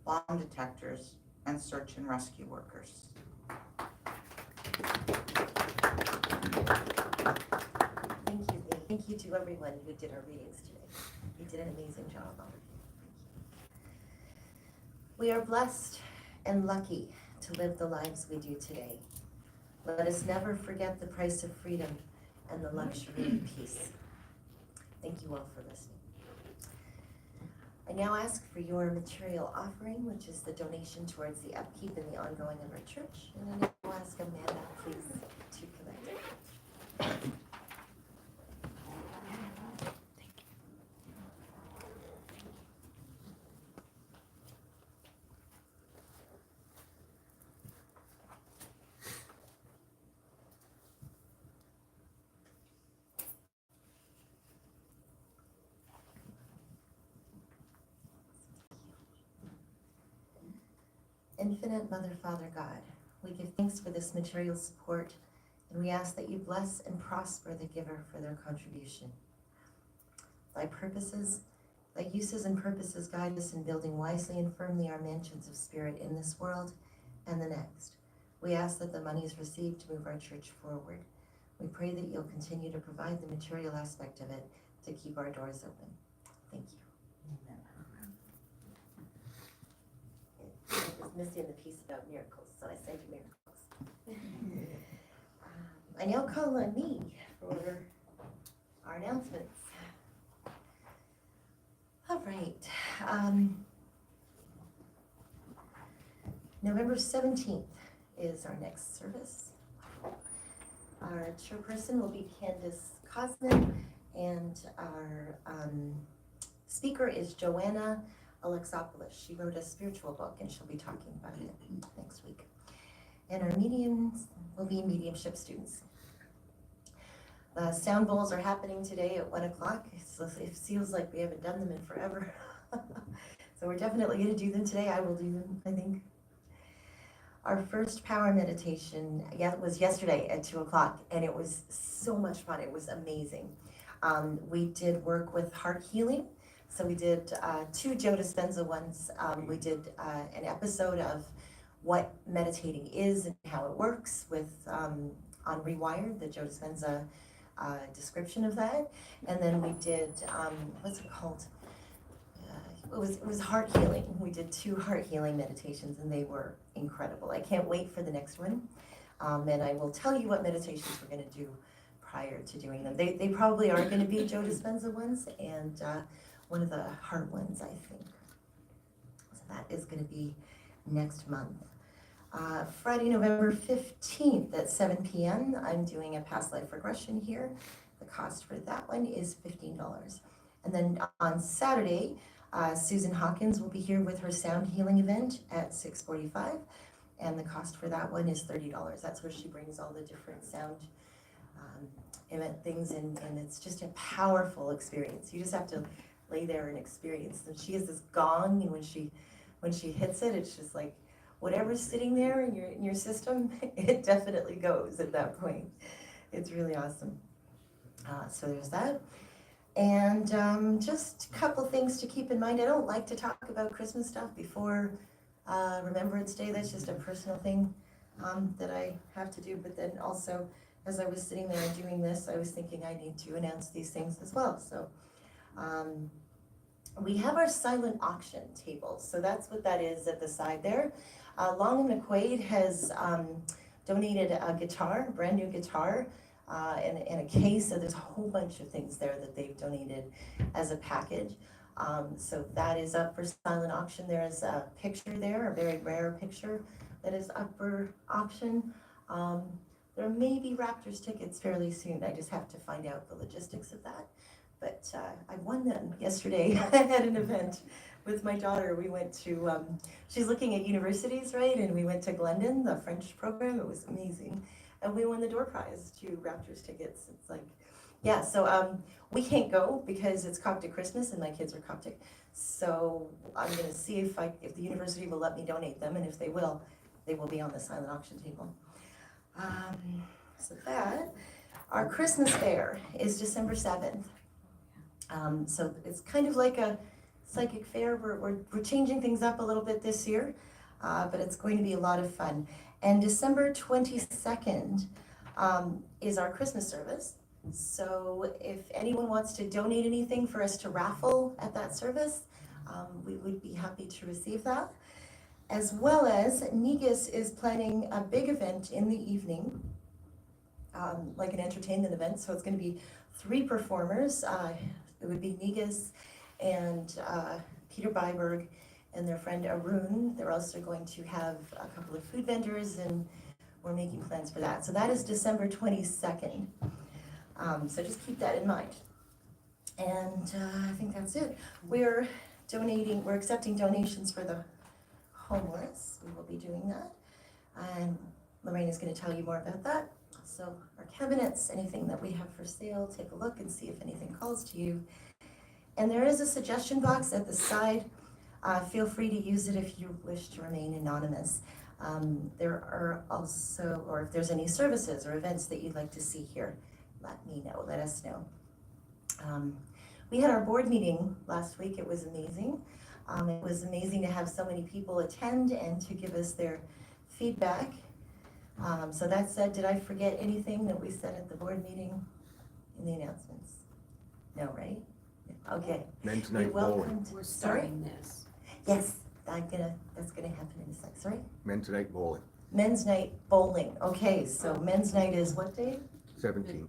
bomb detectors, and search and rescue workers. Thank you, Lee. Thank you to everyone who did our readings today. You did an amazing job on it. We are blessed and lucky to live the lives we do today. Let us never forget the price of freedom and the luxury of peace. Thank you all for listening. I now ask for your material offering, which is the donation towards the upkeep and the ongoing of our church. And then I'll ask Amanda, please, to collect it. Infinite Mother, Father, God, we give thanks for this material support, and we ask that you bless and prosper the giver for their contribution. Thy uses and purposes guide us in building wisely and firmly our mansions of spirit in this world and the next, We ask that the monies received to move our church forward. We pray that you'll continue to provide the material aspect of it to keep our doors open. Thank you. I was missing the piece about miracles, so I sent you miracles. I now call on me for our announcements. All right. November 17th is our next service. Our chairperson will be Candace Cosman, and our speaker is Joanna Alexopoulos. She wrote a spiritual book, and she'll be talking about it next week. And our mediums will be mediumship students. The sound bowls are happening today at 1 o'clock. It feels like we haven't done them in forever. So we're definitely going to do them today. I will do them, I think. Our first power meditation was yesterday at 2 o'clock, and it was so much fun. It was amazing. We did work with heart healing. So we did 2 Joe Dispenza ones. We did an episode of what meditating is and how it works with on Rewired, the Joe Dispenza description of that. And then we did, what's it called? It was heart healing. We did 2 heart healing meditations, and they were incredible. I can't wait for the next one. And I will tell you what meditations we're going to do prior to doing them. They probably are going to be Joe Dispenza ones, and one of the heart ones, I think. So that is going to be next month. Friday, November 15th at 7 p.m., I'm doing a past life regression here. The cost for that one is $15. And then on Saturday, Susan Hawkins will be here with her sound healing event at 6:45, and the cost for that one is $30. That's where she brings all the different sound event things in, and it's just a powerful experience. You just have to lay there and experience. And she has this gong, and when she hits it, it's just like whatever's sitting there in your system, it definitely goes at that point. It's really awesome. So there's that. And just a couple things to keep in mind. I don't like to talk about Christmas stuff before Remembrance Day. That's just a personal thing that I have to do. But then also, as I was sitting there and doing this, I was thinking I need to announce these things as well. So we have our silent auction table. So that's what that is at the side there. Long and McQuaid has donated a guitar, a brand new guitar, and a case. So there's a whole bunch of things there that they've donated as a package. So that is up for silent auction. There is a picture there, a very rare picture that is up for auction. There may be Raptors tickets fairly soon. I just have to find out the logistics of that. But I won them yesterday at an event with my daughter. We went to, she's looking at universities, right? And we went to Glendon, the French program. It was amazing. And we won the door prize, 2 Raptors tickets. It's like, yeah, so we can't go because it's Coptic Christmas and my kids are Coptic. So I'm going to see if the university will let me donate them, and if they will be on the silent auction table. So that, our Christmas fair is December 7th. So it's kind of like a psychic fair. We're changing things up a little bit this year, but it's going to be a lot of fun. And December 22nd is our Christmas service. So if anyone wants to donate anything for us to raffle at that service, we would be happy to receive that. As well as Negus is planning a big event in the evening, like an entertainment event. So it's going to be 3 performers. It would be Negus and Peter Byberg and their friend Arun. They're also going to have a couple of food vendors, and we're making plans for that. So that is December 22nd. So just keep that in mind. And I think that's it. We're accepting donations for the homeless. We will be doing that. And Lorraine is going to tell you more about that. So our cabinets, anything that we have for sale, take a look and see if anything calls to you. And there is a suggestion box at the side. Feel free to use it if you wish to remain anonymous. There are also, or if there's any services or events that you'd like to see here, let me know, let us know. We had our board meeting last week. It was amazing. It was amazing to have so many people attend and to give us their feedback. So that said, did I forget anything that we said at the board meeting in the announcements? No, right? Okay. Men's We night bowling. welcomed, We're sorry? starting this. Yes, that's gonna happen in a sec, sorry? Men's night bowling, Men's night bowling, okay, so men's night is what day? 17.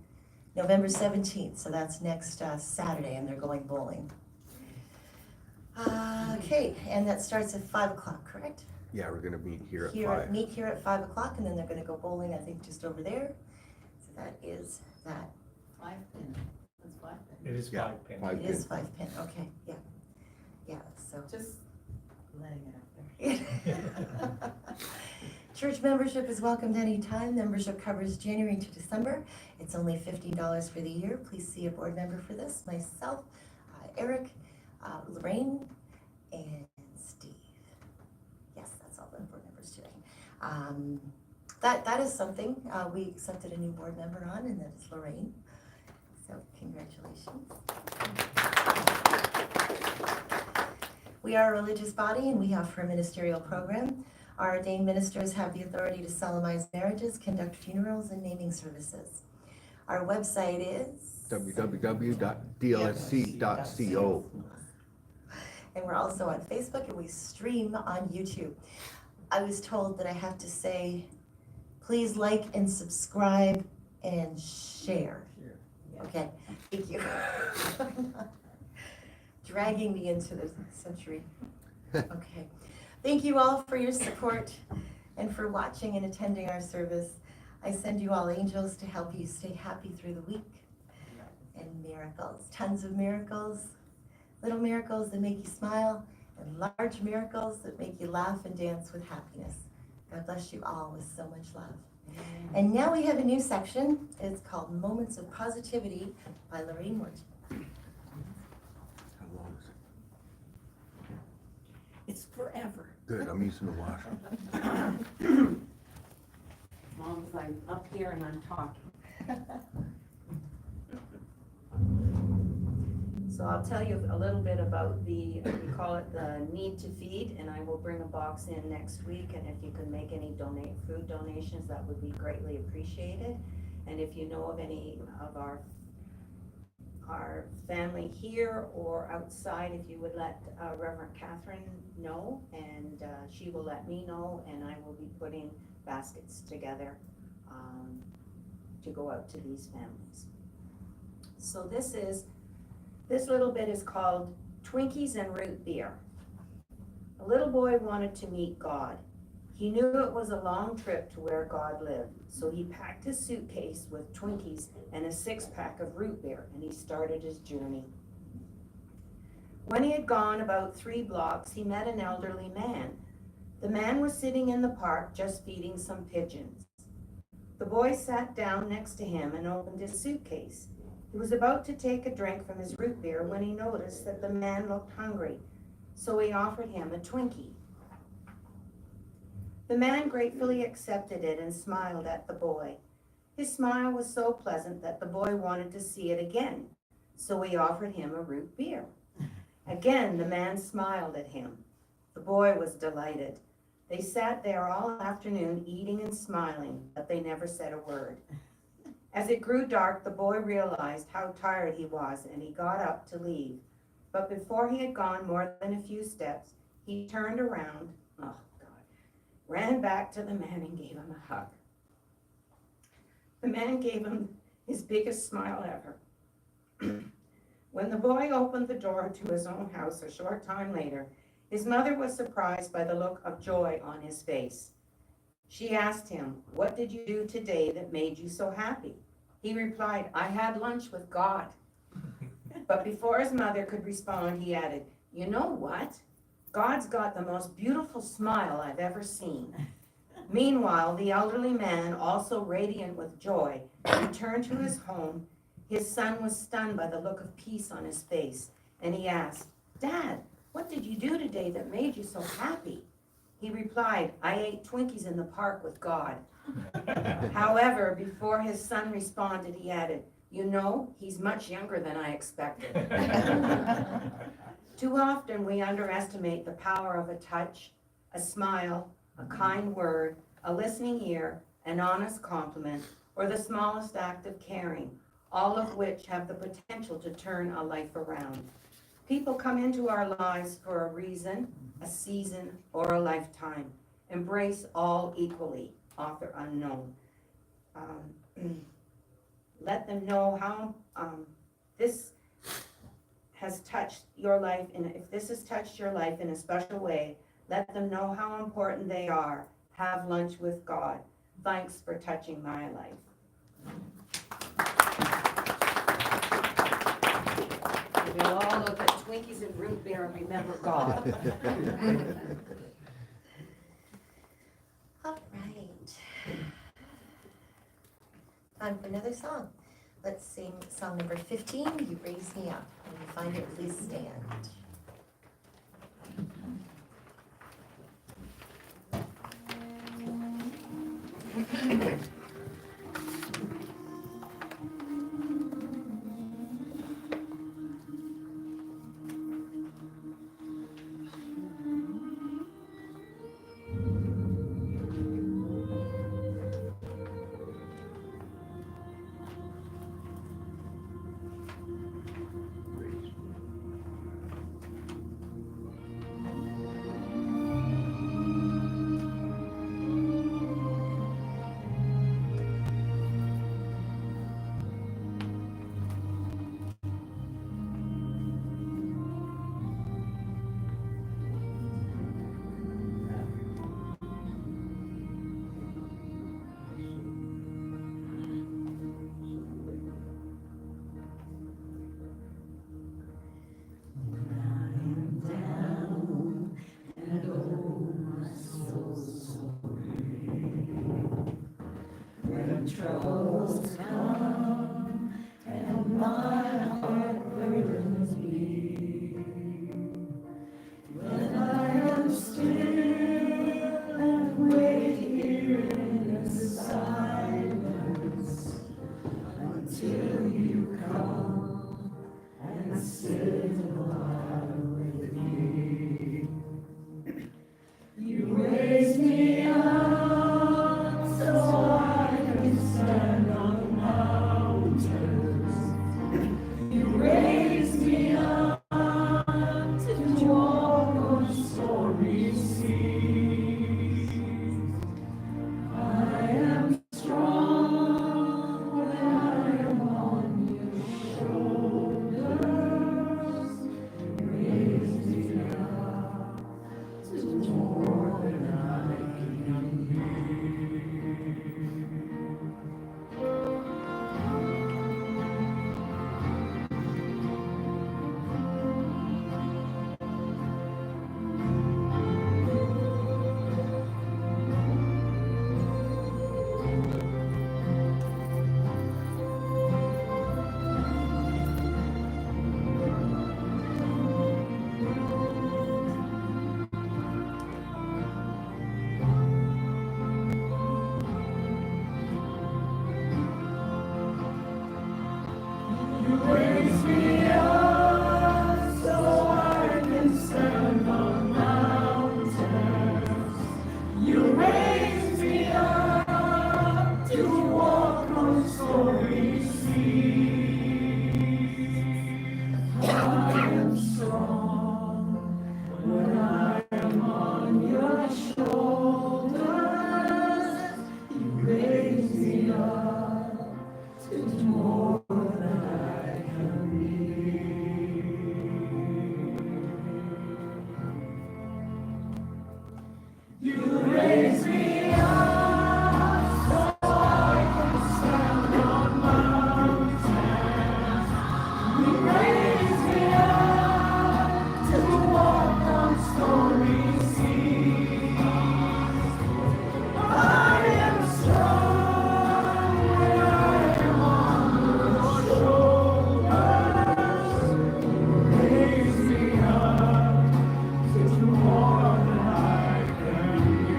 November 17th, so that's next Saturday, and they're going bowling. Okay, and that starts at 5 o'clock, correct? Yeah, we're gonna meet here at 5. Meet here at 5 o'clock, and then they're gonna go bowling, I think, just over there. So that is that. 5 pin, that's 5 pin. It is Yeah, 5 pin. 5 It is pin. 5 pin, okay, yeah. Yeah, so. Just letting it out there. Church membership is welcomed anytime. Membership covers January to December. It's only $50 for the year. Please see a board member for this. Myself, Eric, Lorraine, and Steve. Yes, that's all the board members today. That is something. We accepted a new board member on, and that is Lorraine. So congratulations. We are a religious body, and we offer a ministerial program. Our ordained ministers have the authority to solemnize marriages, conduct funerals, and naming services. Our website is? www.dlsc.co. And we're also on Facebook, and we stream on YouTube. I was told that I have to say, please like and subscribe and share. Okay, thank you. Dragging me into the century. Okay. Thank you all for your support and for watching and attending our service. I send you all angels to help you stay happy through the week. And miracles, tons of miracles, little miracles that make you smile, and large miracles that make you laugh and dance with happiness. God bless you all with so much love. And now we have a new section. It's called Moments of Positivity by Lorraine Morton. How long is it? It's forever. Good, I'm using the washer. As long as I'm up here and I'm talking. So I'll tell you a little bit about we call it the Need to Feed, and I will bring a box in next week, and if you can make any food donations, that would be greatly appreciated. And if you know of any of our family here or outside, if you would let Reverend Catherine know, and she will let me know, and I will be putting baskets together to go out to these families. So this little bit is called Twinkies and Root Beer. A little boy wanted to meet God. He knew it was a long trip to where God lived, so he packed his suitcase with Twinkies and a 6-pack of root beer, and he started his journey. When he had gone about 3 blocks, he met an elderly man. The man was sitting in the park just feeding some pigeons. The boy sat down next to him and opened his suitcase. He was about to take a drink from his root beer when he noticed that the man looked hungry, so he offered him a Twinkie. The man gratefully accepted it and smiled at the boy. His smile was so pleasant that the boy wanted to see it again, so he offered him a root beer. Again, the man smiled at him. The boy was delighted. They sat there all afternoon eating and smiling, but they never said a word. As it grew dark, the boy realized how tired he was, and he got up to leave. But before he had gone more than a few steps, he turned around, ran back to the man and gave him a hug. The man gave him his biggest smile ever. When the boy opened the door to his own house a short time later, his mother was surprised by the look of joy on his face. She asked him, "What did you do today that made you so happy?" He replied, "I had lunch with God." But before his mother could respond, he added, "You know what? God's got the most beautiful smile I've ever seen." Meanwhile, the elderly man, also radiant with joy, returned to his home. His son was stunned by the look of peace on his face, and he asked, "Dad, what did you do today that made you so happy?" He replied, "I ate Twinkies in the park with God." However, before his son responded, he added, "You know, he's much younger than I expected." Too often we underestimate the power of a touch, a smile, a kind word, a listening ear, an honest compliment, or the smallest act of caring, all of which have the potential to turn a life around. People come into our lives for a reason, a season, or a lifetime. Embrace all equally. Author unknown. Let them know how this has touched your life, and if this has touched your life in a special way, let them know how important they are. Have lunch with God. Thanks for touching my life. We'll all look at Twinkies and root beer and remember God. All right. Time for another song. Let's sing song number 15, You Raise Me Up. When you find it, please stand. Troubles come and my heart burdens me. When I am still and wait here in the silence until you come and sit a while with me. You raise me up so I can stand on the mountains. You raise me up to walk on stormy seas. I am strong when I am on your shoulders. Raise me up to more than I can be. You raise me up so I can stand on mountains. You raise me up to walk on stormy seas. I am strong when I am on your shoulders. You raise me up to more than I can be. You raise me up so I can stand on mountains. You raise me up to walk on stormy seas. I am strong when I am on your shoulders. Raise me up to more than I can be.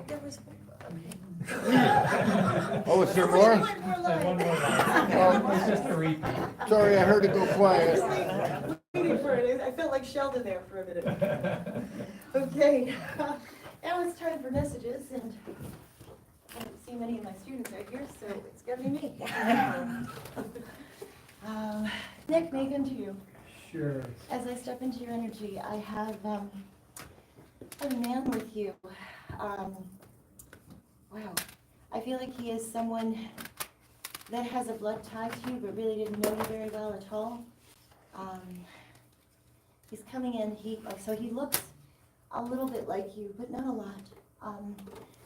There was, okay. Oh, is there Wait, more? one more There's one line. more line. It's just a repeat. Sorry, I heard it go quiet. Waiting for it, I felt like Sheldon there for a minute. Okay, now it's time for messages, and I don't see many of my students right here, so it's gonna be me. Nick, Megan, to you. Sure. As I step into your energy, I have a man with you. Wow, I feel like he is someone that has a blood tie to you, but really didn't know you very well at all. He's coming in, so he looks a little bit like you, but not a lot.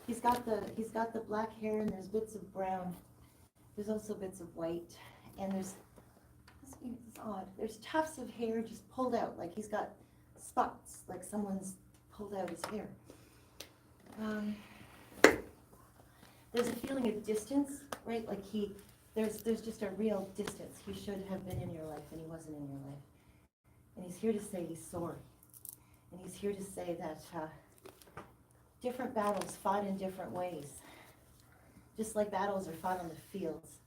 He's got the black hair, and there's bits of brown. There's also bits of white, and it's odd. There's tufts of hair just pulled out, like he's got spots, like someone's pulled out his hair. There's a feeling of distance, right? Like there's just a real distance. He should have been in your life, and he wasn't in your life. And he's here to say he's sorry. And he's here to say that different battles fought in different ways. Just like battles are fought on the fields,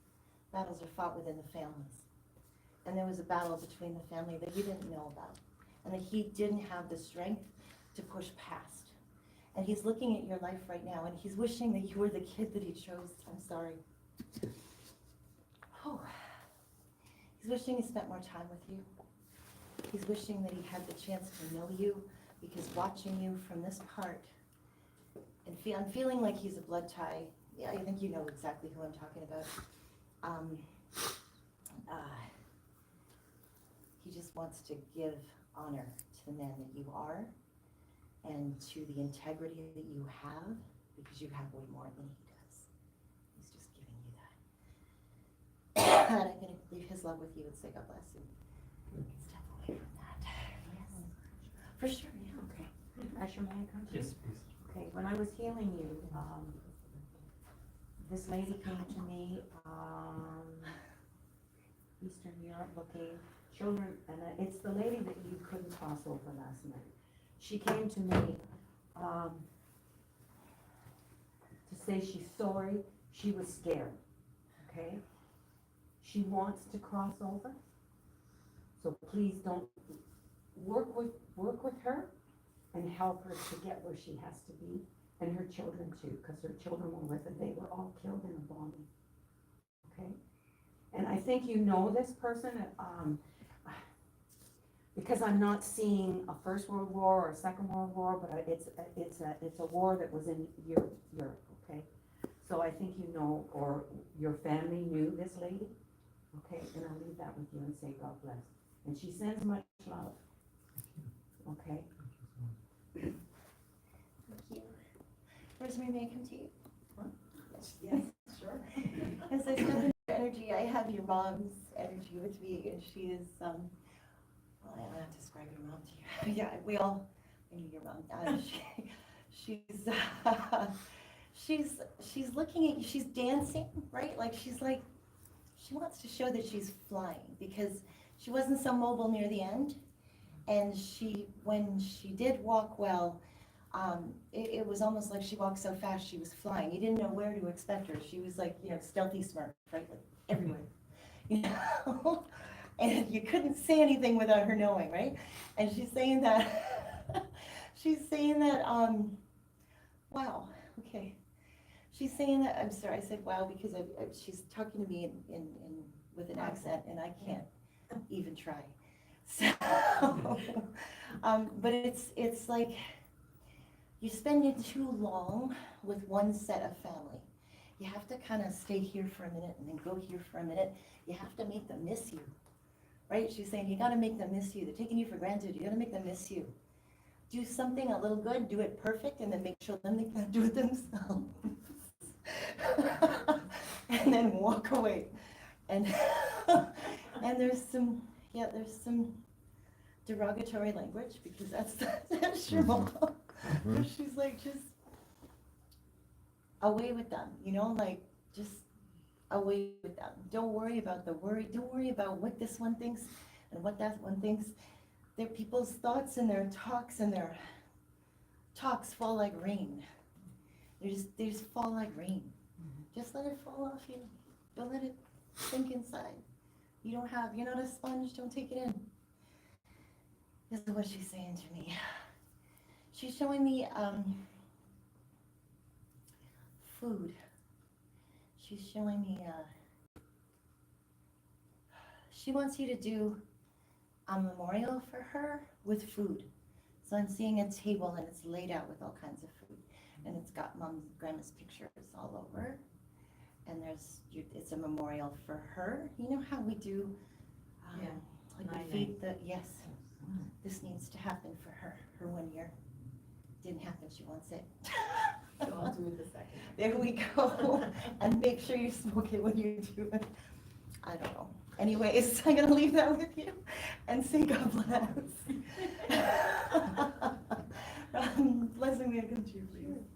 battles are fought within the families. And there was a battle between the family that you didn't know about, and that he didn't have the strength to push past. And he's looking at your life right now, and he's wishing that you were the kid that he chose. I'm sorry. Oh. He's wishing he spent more time with you. He's wishing that he had the chance to know you, because watching you from this part, and I'm feeling like he's a blood tie. Yeah, I think you know exactly who I'm talking about. He just wants to give honor to the man that you are, and to the integrity that you have, because you have way more than he does. He's just giving you that. And I'm going to leave his love with you and say God bless you. Step away from that. Yes. For sure, yeah. Okay. Asher, may I come to you? Yes, please. Okay, when I was healing you, this lady came to me, Eastern Europe looking, children, and it's the lady that you couldn't cross over last night. She came to me to say she's sorry, she was scared, okay? She wants to cross over, so please don't, work with her and help her to get where she has to be, and her children too, because her children were with her. They were all killed in a bombing, okay? And I think you know this person, because I'm not seeing a First World War or a Second World War, but it's a war that was in Europe, okay? So I think you know, or your family knew this lady, okay? And I'll leave that with you and say God bless. And she sends much love, okay? Thank you. Rosemary, may I come to you? Yes, sure. As I step into your energy, I have your mom's energy with me, and she is, well, I don't have to describe your mom to you. Yeah, we know your mom. She's looking at you, she's dancing, right? Like she wants to show that she's flying, because she wasn't so mobile near the end. And when she did walk well, it was almost like she walked so fast she was flying. You didn't know where to expect her. She was like, stealthy smart, right? Like everywhere, and you couldn't say anything without her knowing, right? And she's saying that, wow, okay. She's saying that, I'm sorry, I said wow because she's talking to me in with an accent, and I can't even try. So, but it's like you spend it too long with one set of family. You have to kind of stay here for a minute and then go here for a minute. You have to make them miss you, right? She's saying you got to make them miss you. They're taking you for granted. You got to make them miss you. Do something a little good, do it perfect, and then make sure them they can do it themselves. And then walk away. And there's some derogatory language, because that's your mom. She's like, just away with them, like just away with them. Don't worry about the worry. Don't worry about what this one thinks and what that one thinks. Their people's thoughts and their talks fall like rain. They just fall like rain. Just let it fall off you. Don't let it sink inside. You're not a sponge, don't take it in. This is what she's saying to me. She's showing me food. She's showing me, she wants you to do a memorial for her with food. So I'm seeing a table and it's laid out with all kinds of food. And it's got mom's and grandma's pictures all over. And it's a memorial for her. You know how we do, like we feed yes, this needs to happen for her 1 year. Didn't happen, she wants it. So I'll do it the second. There we go. And make sure you smoke it when you do it. I don't know. Anyways, I'm gonna leave that with you and say God bless. Blessing me and come to you, please.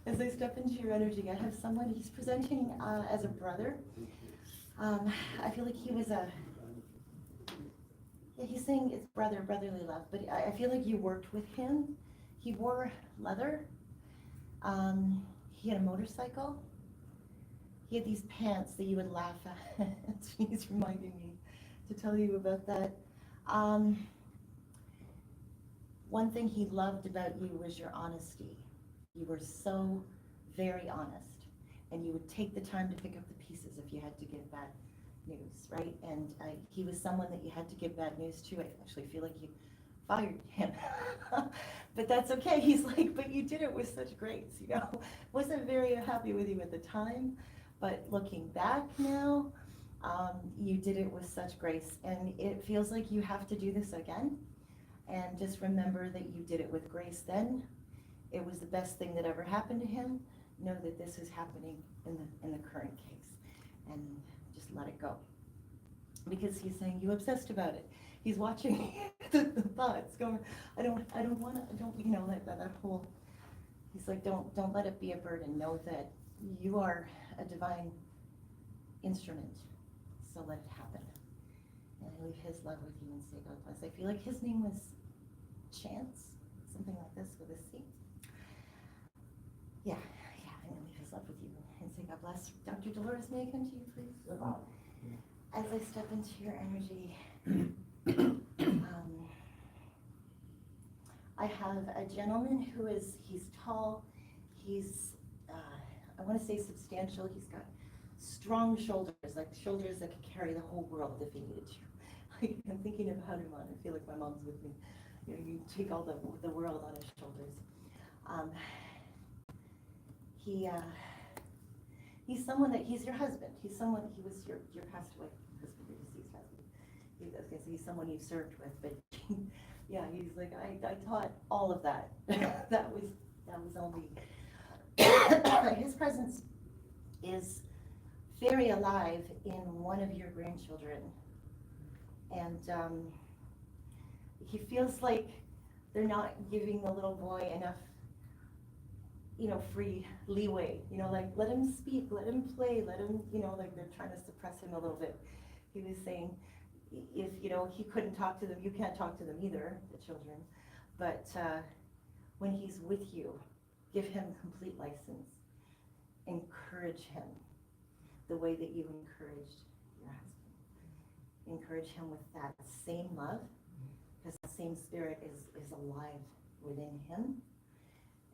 As I step into your energy, I have someone, he's presenting as a brother. I feel like he was he's saying it's brotherly love, but I feel like you worked with him. He wore leather. He had a motorcycle. He had these pants that you would laugh at. He's reminding me to tell you about that. One thing he loved about you was your honesty. You were so very honest, and you would take the time to pick up the pieces if you had to give bad news, right? And he was someone that you had to give bad news to. I actually feel like you fired him. But that's okay. He's like, but you did it with such grace, you know. Wasn't very happy with you at the time, but looking back now, you did it with such grace. And it feels like you have to do this again. And just remember that you did it with grace then. It was the best thing that ever happened to him. Know that this is happening in the current case. And just let it go. Because he's saying you obsessed about it. He's watching the thoughts going, I don't want to, you know, that whole, he's like, don't let it be a burden. Know that you are a divine instrument. So let it happen. And I leave his love with you and say God bless. I feel like his name was Chance, something like this with a C. Yeah, I'm gonna leave his love with you and say God bless. Dr. Dolores, may I come to you, please? As I step into your energy, I have a gentleman he's tall, he's, I want to say substantial, he's got strong shoulders, like shoulders that could carry the whole world if he needed to. I'm thinking of Hanuman, I feel like my mom's with me. You know, you take all the world on his shoulders. He's someone that, he's your husband, he was your passed away husband, your deceased husband. He's someone you served with, but yeah, he's like, I taught all of that. that was all me. His presence is very alive in one of your grandchildren. And he feels like they're not giving the little boy enough, you know, free leeway, you know, like let him speak, let him play, let him, you know, like they're trying to suppress him a little bit. He was saying, if, you know, he couldn't talk to them, you can't talk to them either, the children, but when he's with you, give him complete license. Encourage him the way that you encouraged your husband. Encourage him with that same love, because the same spirit is alive within him,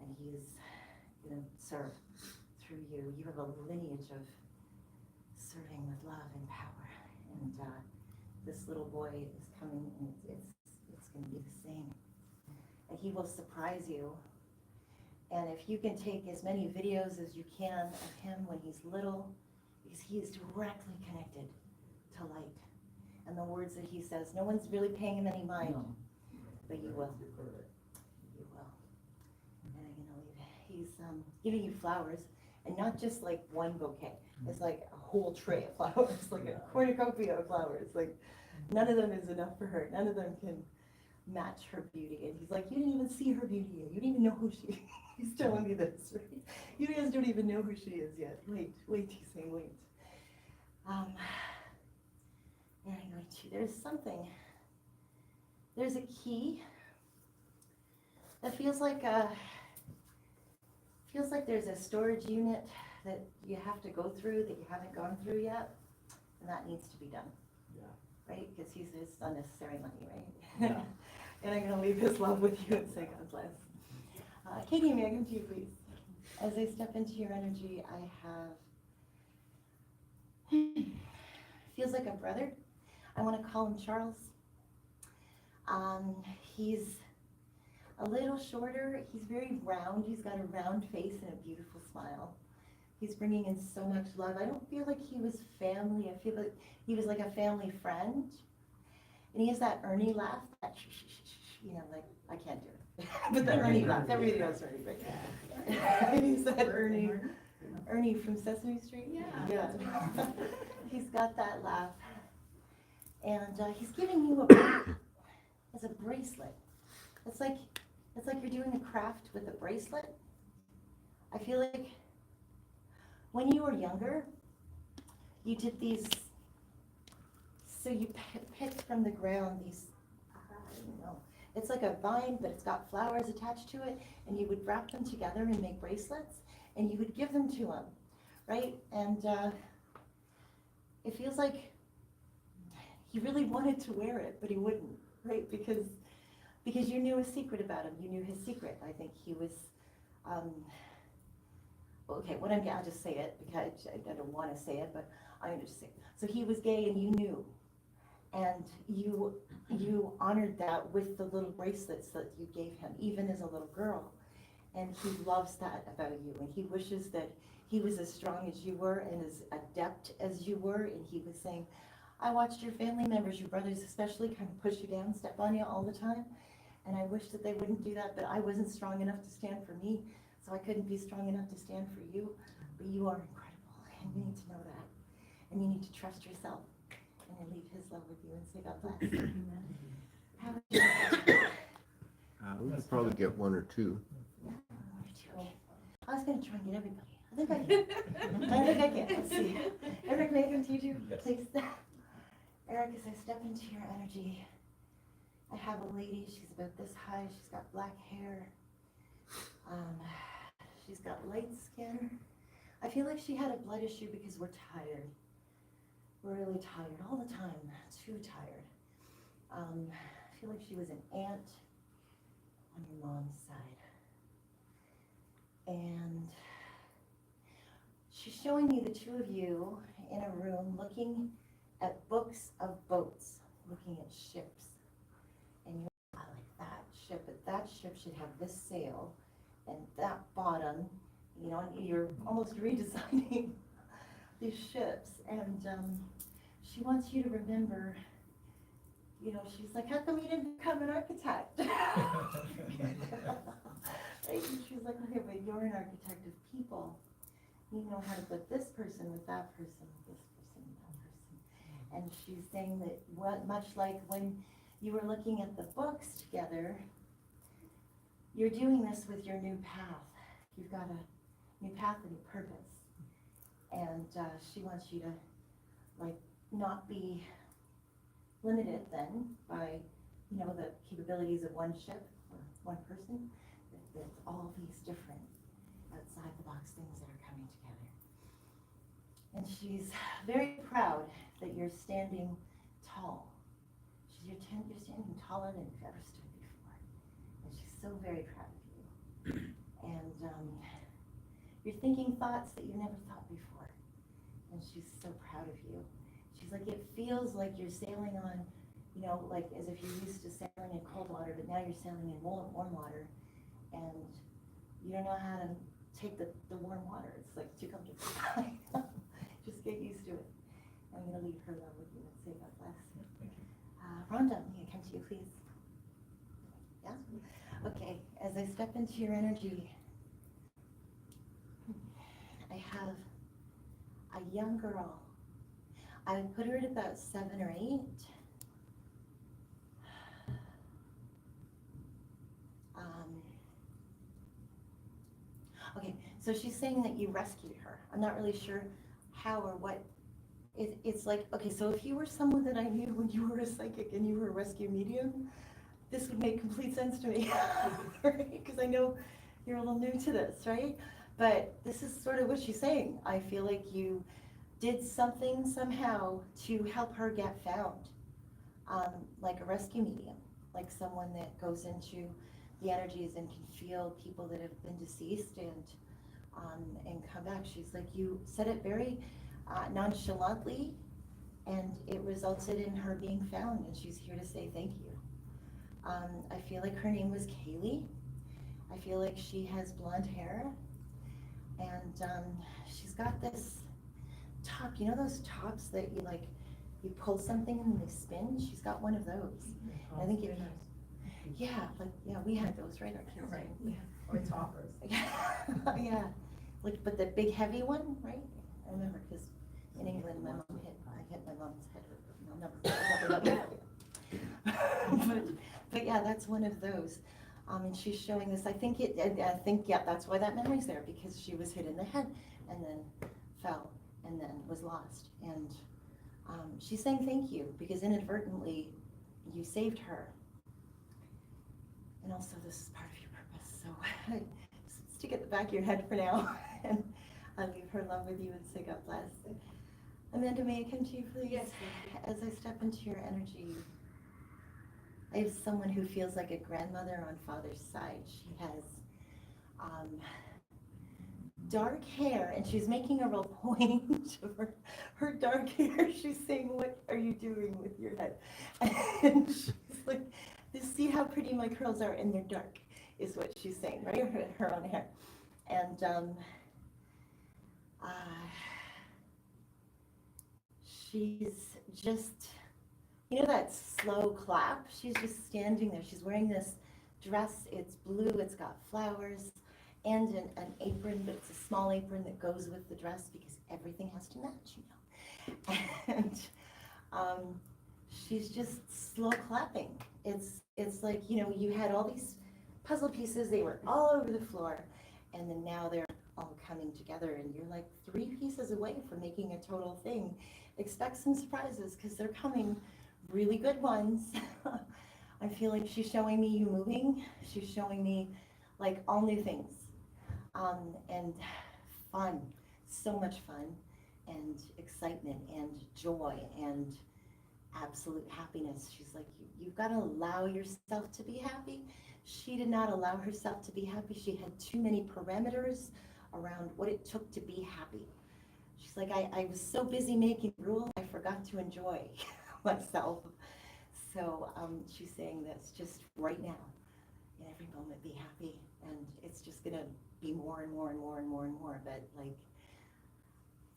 and he's going to serve through you. You have a lineage of serving with love and power, and this little boy is coming, and it's going to be the same. And he will surprise you. And if you can take as many videos as you can of him when he's little, because he is directly connected to light. And the words that he says, no one's really paying him any mind, but you will. You will. And I'm going to leave it. He's giving you flowers, and not just like one bouquet. It's like a whole tray of flowers, like a cornucopia of flowers. Like none of them is enough for her. None of them can match her beauty. And he's like, you didn't even see her beauty yet. You didn't even know who she is. He's telling me this, right? You guys don't even know who she is yet. Wait, he's saying wait. And I'm going to, there's a key that feels like feels like there's a storage unit that you have to go through that you haven't gone through yet, and that needs to be done. Yeah. Right, because it's unnecessary money, right? Yeah. And I'm gonna leave his love with you and say God bless. Katie, may I come to you, please? As I step into your energy, I have, feels like a brother. I wanna call him Charles. He's a little shorter, he's very round, he's got a round face and a beautiful smile. He's bringing in so much love. I don't feel like he was family, I feel like he was like a family friend. And he has that Ernie laugh, that you know, like, I can't do it. But the Ernie laugh, everybody knows Ernie, right? He's that Ernie from Sesame Street? Yeah. He's got that laugh. And he's giving you as a bracelet. It's like you're doing a craft with a bracelet. I feel like when you were younger, you did these, so you picked from the ground these, I don't know, it's like a vine, but it's got flowers attached to it, and you would wrap them together and make bracelets, and you would give them to him, right? And it feels like he really wanted to wear it, but he wouldn't, right? Because you knew a secret about him. You knew his secret. I think he was, okay, I'll just say it, because I don't want to say it, but I'm going to just say it. So he was gay and you knew. And you honored that with the little bracelets that you gave him, even as a little girl. And he loves that about you. And he wishes that he was as strong as you were and as adept as you were. And he was saying, I watched your family members, your brothers especially, kind of push you down, step on you all the time. And I wish that they wouldn't do that, but I wasn't strong enough to stand for me, so I couldn't be strong enough to stand for you. But you are incredible, and you need to know that. And you need to trust yourself. And I leave his love with you and say God bless. How would you We could probably get one or two. I was going to try and get everybody. I think I can. I think I can. Let's see. Eric, may I come to you too, please? Eric, as I step into your energy, I have a lady, she's about this high, she's got black hair, she's got light skin. I feel like she had a blood issue because we're tired. We're really tired all the time, too tired. I feel like she was an aunt on your mom's side. And she's showing me the two of you in a room looking at books of boats, looking at ships. And you're like that ship, but that ship should have this sail and that bottom, you know, and you're almost redesigning these ships. And she wants you to remember, you know, she's like, how come you didn't become an architect? Right? And she's like, okay, but you're an architect of people. You know how to put this person with that person, with this person, with that person. And she's saying that much like when you were looking at the books together, you're doing this with your new path. You've got a new path and a purpose. And she wants you to, like, not be limited then by, you know, the capabilities of one ship or one person. There's all these different outside the box things that are coming together. And she's very proud that you're standing tall. You're standing taller than you've ever stood before. And she's so very proud of you. And you're thinking thoughts that you've never thought before. And she's so proud of you. She's like, it feels like you're sailing on, you know, like as if you're used to sailing in cold water, but now you're sailing in warm water. And you don't know how to take the warm water. It's like too comfortable. Just get used to it. I'm going to leave her love with you and say God bless. Thank you. Rhonda, may I come to you, please? Yeah? Okay, as I step into your energy, I have a young girl. I would put her at about 7 or 8. Okay, so she's saying that you rescued her. I'm not really sure how or what. It's like, okay, so if you were someone that I knew when you were a psychic and you were a rescue medium, this would make complete sense to me, right? Because I know you're a little new to this, right? But this is sort of what she's saying. I feel like you did something somehow to help her get found, like a rescue medium, like someone that goes into the energies and can feel people that have been deceased and come back. She's like, you said it very nonchalantly, and it resulted in her being found, and she's here to say thank you. I feel like her name was Kaylee. I feel like she has blonde hair, and she's got this top, you know those tops that you like, you pull something and they spin? She's got one of those. I think if, yeah, like, yeah, we had those, right? Our kids, Right. Yeah. Or toppers. Yeah, like, but the big heavy one, right? I remember, because in England, I hit my mom's head with, I'll never forget. But yeah, that's one of those. And she's showing this, I think, yeah, that's why that memory's there, because she was hit in the head and then fell and then was lost. And she's saying thank you, because inadvertently you saved her. And also, this is part of your purpose, so stick it at the back of your head for now. And I'll leave her love with you and say God bless. Amanda, may I come to you, please? Yes. As I step into your energy, I have someone who feels like a grandmother on father's side. She has dark hair, and she's making a real point of her dark hair. She's saying, what are you doing with your head? And she's like, see how pretty my curls are, and they're dark, is what she's saying, right? Her own hair. And she's just, you know that slow clap? She's just standing there. She's wearing this dress. It's blue, it's got flowers, and an apron, but it's a small apron that goes with the dress because everything has to match, you know. And she's just slow clapping. It's like, you know, you had all these puzzle pieces, they were all over the floor, and then now they're all coming together, and you're like 3 pieces away from making a total thing. Expect some surprises, because they're coming, really good ones. I feel like she's showing me you moving. She's showing me like all new things, and fun, so much fun, and excitement, and joy, and absolute happiness. She's like, you've got to allow yourself to be happy. She did not allow herself to be happy. She had too many parameters around what it took to be happy. She's like, I was so busy making rules, I forgot to enjoy myself. So she's saying this, just right now, in every moment, be happy. And it's just gonna be more and more and more and more and more. But like,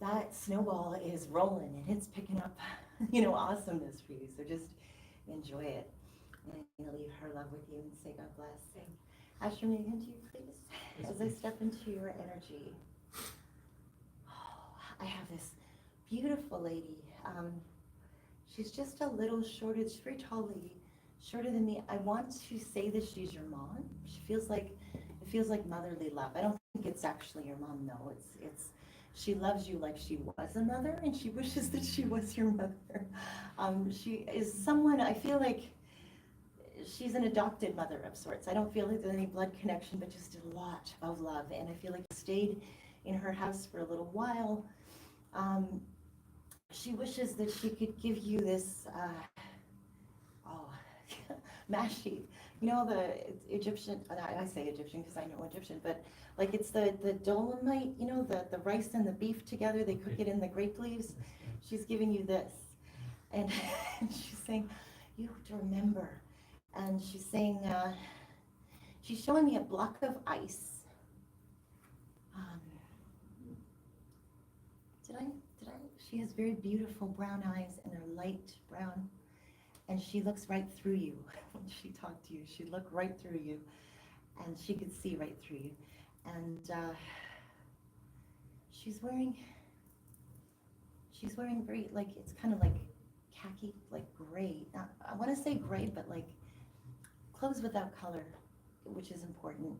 that snowball is rolling, and it's picking up, you know, awesomeness for you. So just enjoy it. And I'm gonna leave her love with you and say God bless. Asher, may I come to you, please? As I step into your energy, I have this beautiful lady. She's just a little shorter. She's a very tall lady, shorter than me. I want to say that she's your mom. She feels like, it feels like motherly love. I don't think it's actually your mom, no. It's she loves you like she was a mother, and she wishes that she was your mother. She is someone, I feel like she's an adopted mother of sorts. I don't feel like there's any blood connection, but just a lot of love. And I feel like you stayed in her house for a little while. She wishes that she could give you this, mash sheet. You know, the Egyptian, I say Egyptian because I know Egyptian, but like it's the dolomite, you know, the rice and the beef together, they cook it in the grape leaves. She's giving you this. And she's saying, you have to remember. And she's saying, she's showing me a block of ice. Did I? She has very beautiful brown eyes, and they're light brown. And she looks right through you when she talked to you. She'd look right through you, and she could see right through you. And she's wearing very, like, it's kind of like khaki, like gray. Now, I want to say gray, but like clothes without color, which is important.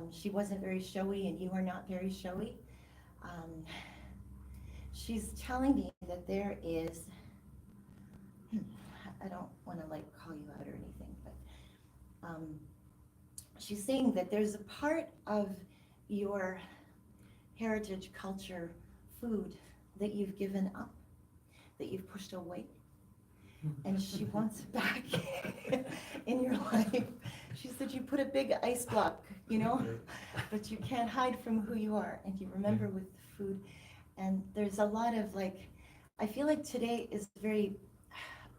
She wasn't very showy, and you are not very showy. She's telling me that there is, I don't want to like call you out or anything, but she's saying that there's a part of your heritage, culture, food that you've given up, that you've pushed away. And she wants it back in your life. She said you put a big ice block, you know, but you can't hide from who you are, and you remember with the food. And there's a lot of like, I feel like today is very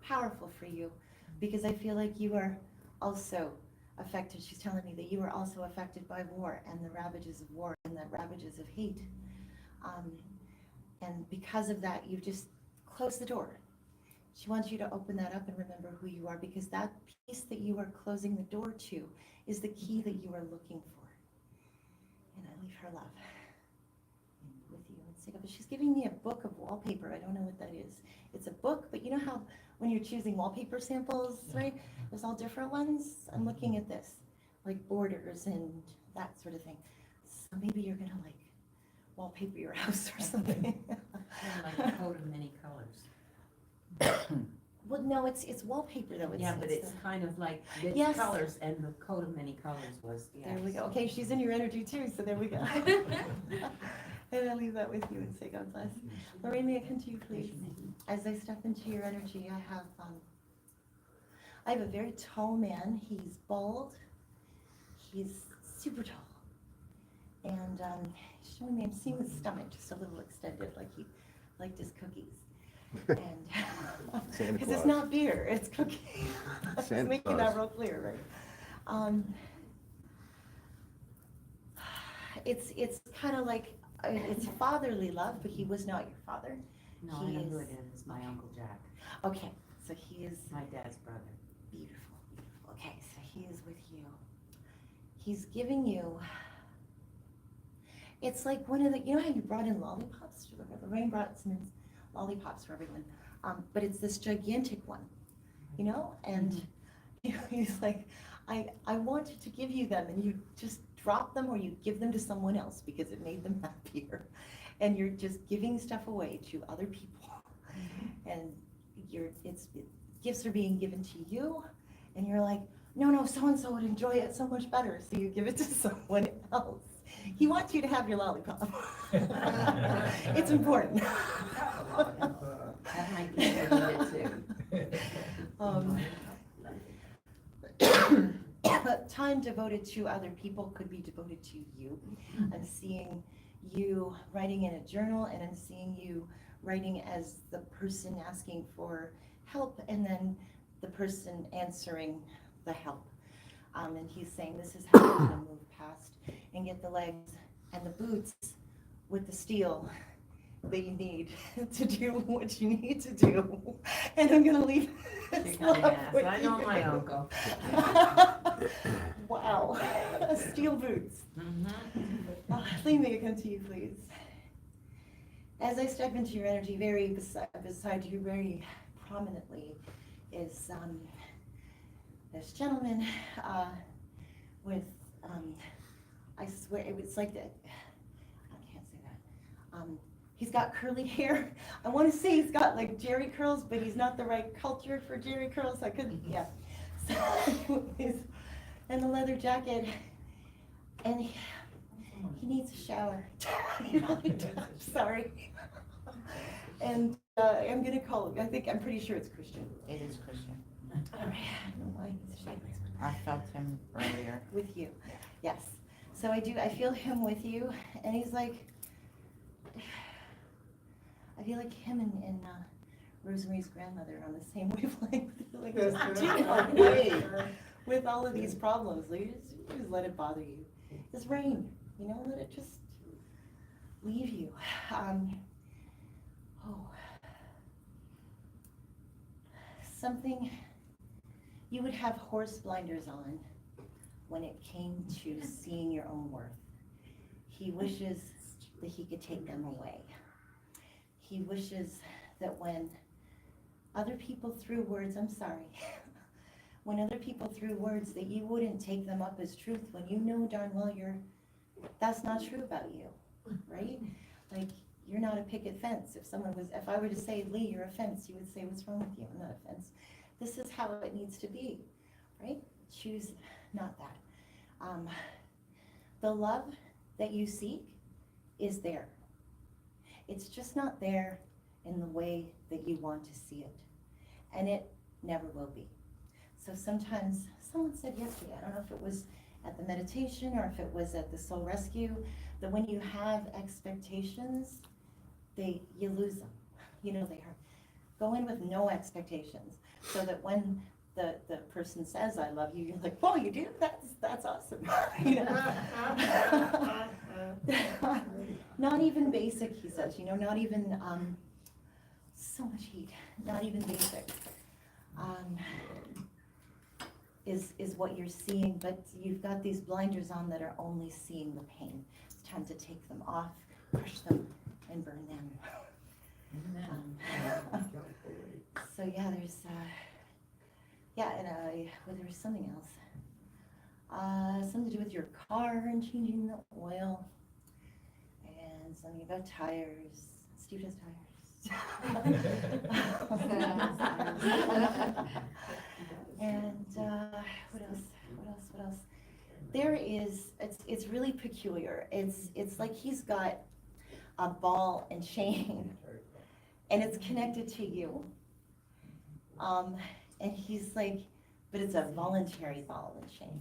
powerful for you, because I feel like you are also affected. She's telling me that you are also affected by war and the ravages of war and the ravages of hate. And because of that, you've just closed the door. She wants you to open that up and remember who you are, because that piece that you are closing the door to is the key that you are looking for. And I leave her love with you. But she's giving me a book of wallpaper. I don't know what that is. It's a book, but you know how when you're choosing wallpaper samples, right? There's all different ones. I'm looking at this, like borders and that sort of thing. So maybe you're gonna like wallpaper your house or something. Like a coat of many colors. Well, no, it's wallpaper though. Yeah, but it's the- kind of like it's Yes. colors, and the coat of many colors was, yeah. There we go. Okay, she's in your energy too, so there we go. And I'll leave that with you and say God bless. Lorraine, may I come to you, please? As I step into your energy, I have a very tall man. He's bald. He's super tall. And he's showing me, I'm seeing his stomach just a little extended, like he liked his cookies. And Santa because it's Claus. not beer, it's cookies. Just Santa making that Claus. real clear, right? It's kind of like, it's fatherly love, but he was not your father. No, I know who it is, my Uncle Jack, Okay, so he is my dad's brother. beautiful, beautiful. Okay, so he is with you. He's giving you, it's like one of the, you know how you brought in lollipops? Do you remember? Lorraine brought some lollipops for everyone. But it's this gigantic one, you know? And he's like, I wanted to give you them, and you just drop them or you give them to someone else because it made them happier. And you're just giving stuff away to other people. And gifts are being given to you, and you're like, no, so-and-so would enjoy it so much better, so you give it to someone else. He wants you to have your lollipop. It's important. That might be what he did too. Time devoted to other people could be devoted to you. I'm seeing you writing in a journal, and I'm seeing you writing as the person asking for help, and then the person answering the help. And he's saying, this is how you're gonna move past and get the legs and the boots with the steel that you need to do what you need to do. And I'm gonna leave this Kick my love ass. with I know you. my uncle. Wow, steel boots. Leave me to come to you, please. As I step into your energy, very beside you, very prominently, is this gentleman with, I swear, it was like that. I can't say that. He's got curly hair. I want to say he's got like Jerry curls, but he's not the right culture for Jerry curls. I couldn't, yeah. So, and the leather jacket, and he needs a shower. He really does. Sorry. And I'm gonna call him. I'm pretty sure it's Christian. It is Christian. All right. I don't know why he's shaking. I felt him earlier. With you, yes. So I feel him with you, and he's like, I feel like him and Rosemary's grandmother are on the same wavelength. Like, just do away with all of these problems. Like, just let it bother you. Just rain, you know, let it just leave you. Something, you would have horse blinders on when it came to seeing your own worth. He wishes that he could take them away. He wishes that when other people threw words, I'm sorry, when other people threw words, that you wouldn't take them up as truth when you know darn well that's not true about you, right? Like, you're not a picket fence. If I were to say, Lee, you're a fence, you would say, what's wrong with you? I'm not a fence. This is how it needs to be, right? Choose not that. The love that you seek is there. It's just not there in the way that you want to see it. And it never will be. So sometimes, someone said yesterday, I don't know if it was at the meditation or if it was at the soul rescue, that when you have expectations, you lose them. You know, they hurt. Go in with no expectations, so that when the person says, I love you, you're like, oh, you do? That's awesome. You know? Not even basic, he says, you know, not even, so much heat, not even basic, is what you're seeing, but you've got these blinders on that are only seeing the pain. It's time to take them off, crush them, and burn them. So yeah, there's, and well, there was something else. Something to do with your car and changing the oil, and something about tires. Steve does tires. And what else? There is, it's really peculiar. It's like he's got a ball and chain, and it's connected to you. And he's like, but it's a voluntary ball and chain.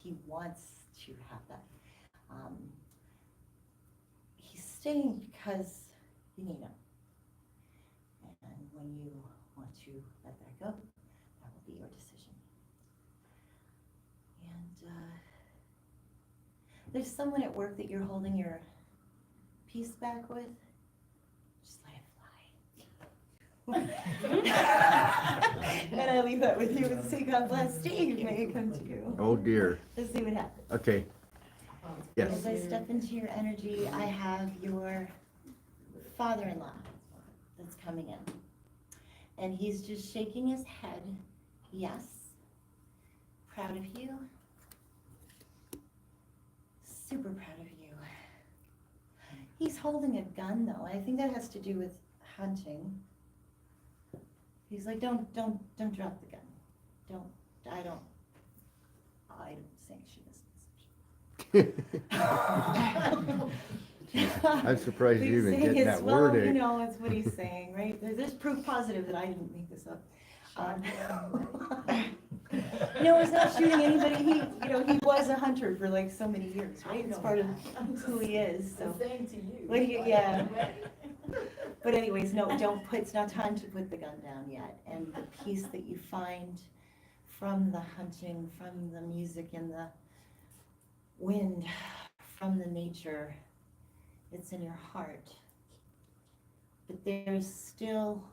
He wants to have that. He's staying because you need him. And when you want to let that go, that will be your decision. And there's someone at work that you're holding your peace back with. Just let it fly. And I leave that with you and say, God bless Steve, may it come to you. Oh dear. Let's see what happens. Okay. Yes. As I step into your energy, I have your father-in-law that's coming in. And he's just shaking his head. Yes. Proud of you. Super proud of you. He's holding a gun though. I think that has to do with hunting. He's like, don't drop the gun. I don't sanction this. I'm surprised you He's even saying getting it's, that well, word you in. know, it's what he's saying, right? There's proof positive that I didn't make this up. No, he's not shooting anybody. He was a hunter for like so many years, right? It's part of who he is, so. Same to you. Well, yeah. But anyways, no, it's not time to put the gun down yet. And the peace that you find from the hunting, from the music and the wind, from the nature, it's in your heart. But there's still,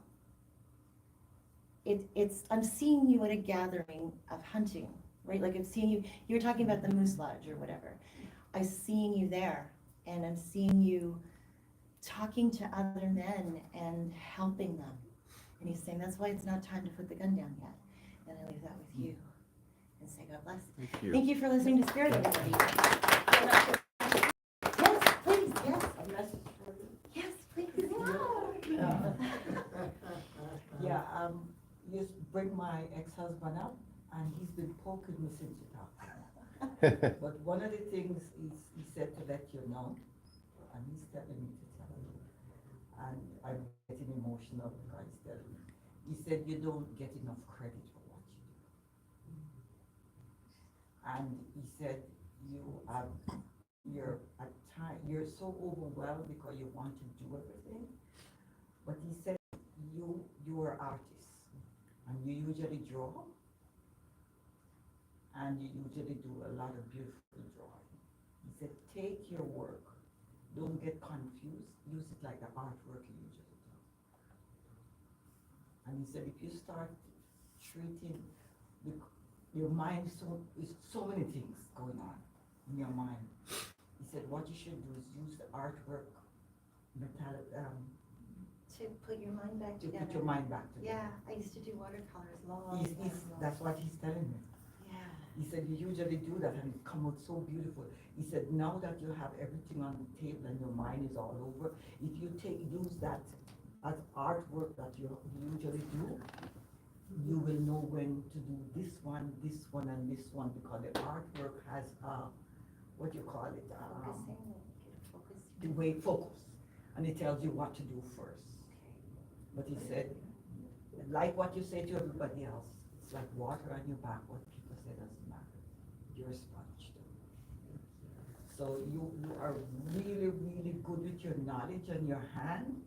I'm seeing you at a gathering of hunting, right? Like I'm seeing you were talking about the Moose Lodge or whatever. I'm seeing you there, and I'm seeing you talking to other men and helping them. And he's saying, that's why it's not time to put the gun down yet. And I leave that with you and say, God bless. Thank you. Thank you for listening to Spirit, everybody. Yes, please, yes. A message for you. Yes, please. You bring my ex-husband up, and he's been poking me since you talked to him. But one of the things he said to let you know, and he's telling me to tell you, and I'm getting emotional because he's telling me. He said you don't get enough credit for what you do. And he said you're so overwhelmed because you want to do everything. But he said you are artist, and you usually draw, and you usually do a lot of beautiful drawing. He said take your work, don't get confused, use it like the artwork you usually do. And he said if you start treating your mind, is so many things going on in your mind. He said what you should do is use the artwork To put your mind back to together. put your mind back together. Yeah, I used to do watercolors long time ago. That's what he's telling me. Yeah. He said you usually do that and it come out so beautiful. He said now that you have everything on the table and your mind is all over, if you use that as artwork that you usually do, you will know when to do this one, and this one, because the artwork has what you call it, Focusing. the way focus, and it tells you what to do first. But he said, like what you say to everybody else, it's like water on your back. What people say doesn't matter. You're a sponge too. So you are really, really good with your knowledge and your hand,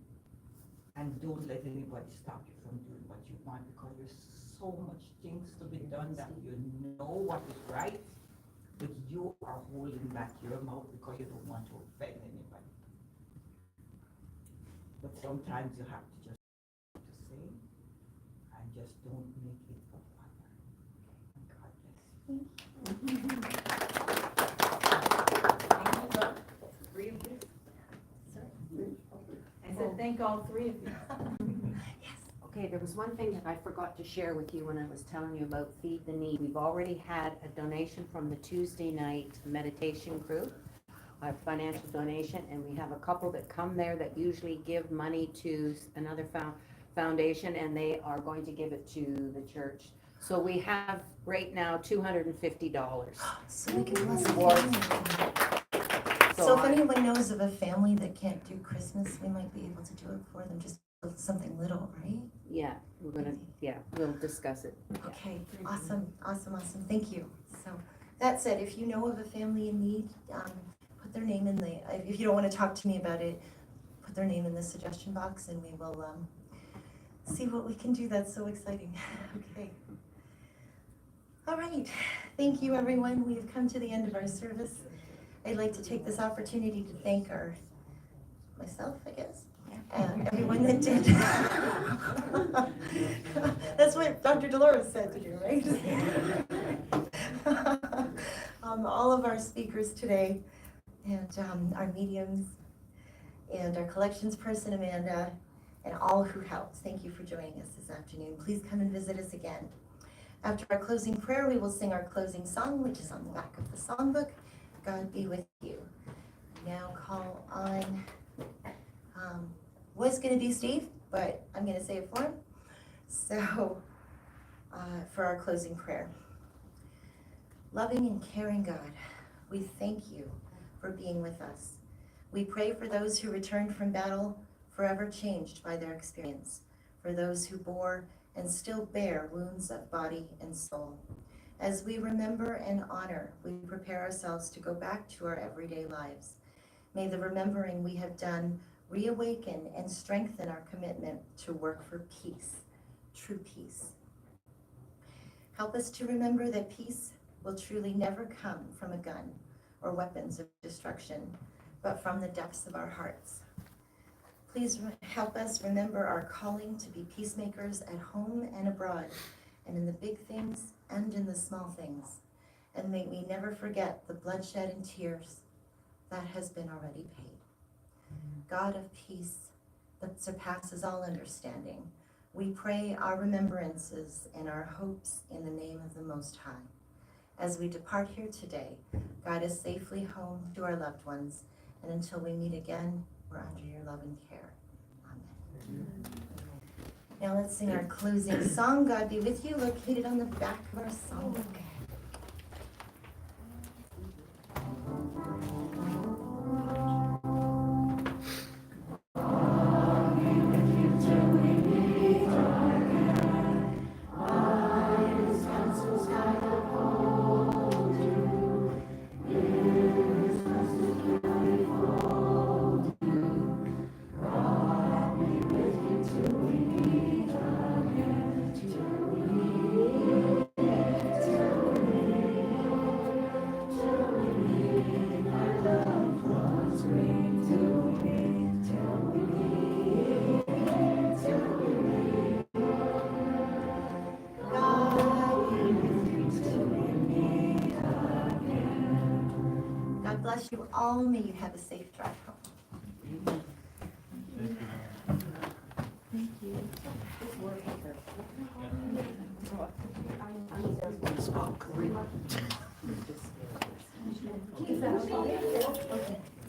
and don't let anybody stop you from doing what you want, because there's so much things to be done that you know what is right, but you are holding back your mouth because you don't want to offend anybody. But sometimes you have to just say, and just don't make it a bother. God bless you. I said, thank all three of you. Okay, there was one thing that I forgot to share with you when I was telling you about Feed the Need. We've already had a donation from the Tuesday night meditation group, a financial donation, and we have a couple that come there that usually give money to another foundation, and they are going to give it to the church. So we have right now $250. So we can bless the Or- family. So So if I- anyone knows of a family that can't do Christmas, we might be able to do it for them, just something little, right? Yeah, we'll discuss it. Yeah. Okay, awesome, awesome, awesome, thank you. So, that said, if you know of a family in need, put their name in the, if you don't wanna talk to me about it, put their name in the suggestion box and we will, see what we can do. That's so exciting. Okay. All right, thank you, everyone. We have come to the end of our service. I'd like to take this opportunity to thank myself, I guess, and everyone that did. That's what Dr. Dolores said to do, right? All of our speakers today, and our mediums, and our collections person, Amanda, and all who helped. Thank you for joining us this afternoon. Please come and visit us again. After our closing prayer, we will sing our closing song, which is on the back of the songbook, God Be With You. Now call on, was gonna be Steve, but I'm gonna say it for him. So, for our closing prayer. Loving and caring God, we thank you for being with us. We pray for those who returned from battle, forever changed by their experience, for those who bore and still bear wounds of body and soul. As we remember and honor, we prepare ourselves to go back to our everyday lives. May the remembering we have done reawaken and strengthen our commitment to work for peace, true peace. Help us to remember that peace will truly never come from a gun or weapons of destruction, but from the depths of our hearts. Please help us remember our calling to be peacemakers at home and abroad, and in the big things and in the small things. And may we never forget the bloodshed and tears that has been already paid. God of peace that surpasses all understanding, we pray our remembrances and our hopes in the name of the Most High. As we depart here today, guide us safely home to our loved ones, and until we meet again, we're under your love and care. Amen. Now let's sing our closing song, God Be With You, located on the back of our songbook. God bless you all. May you have a safe drive home. Thank you.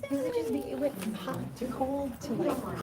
Because it just it went from hot to cold to like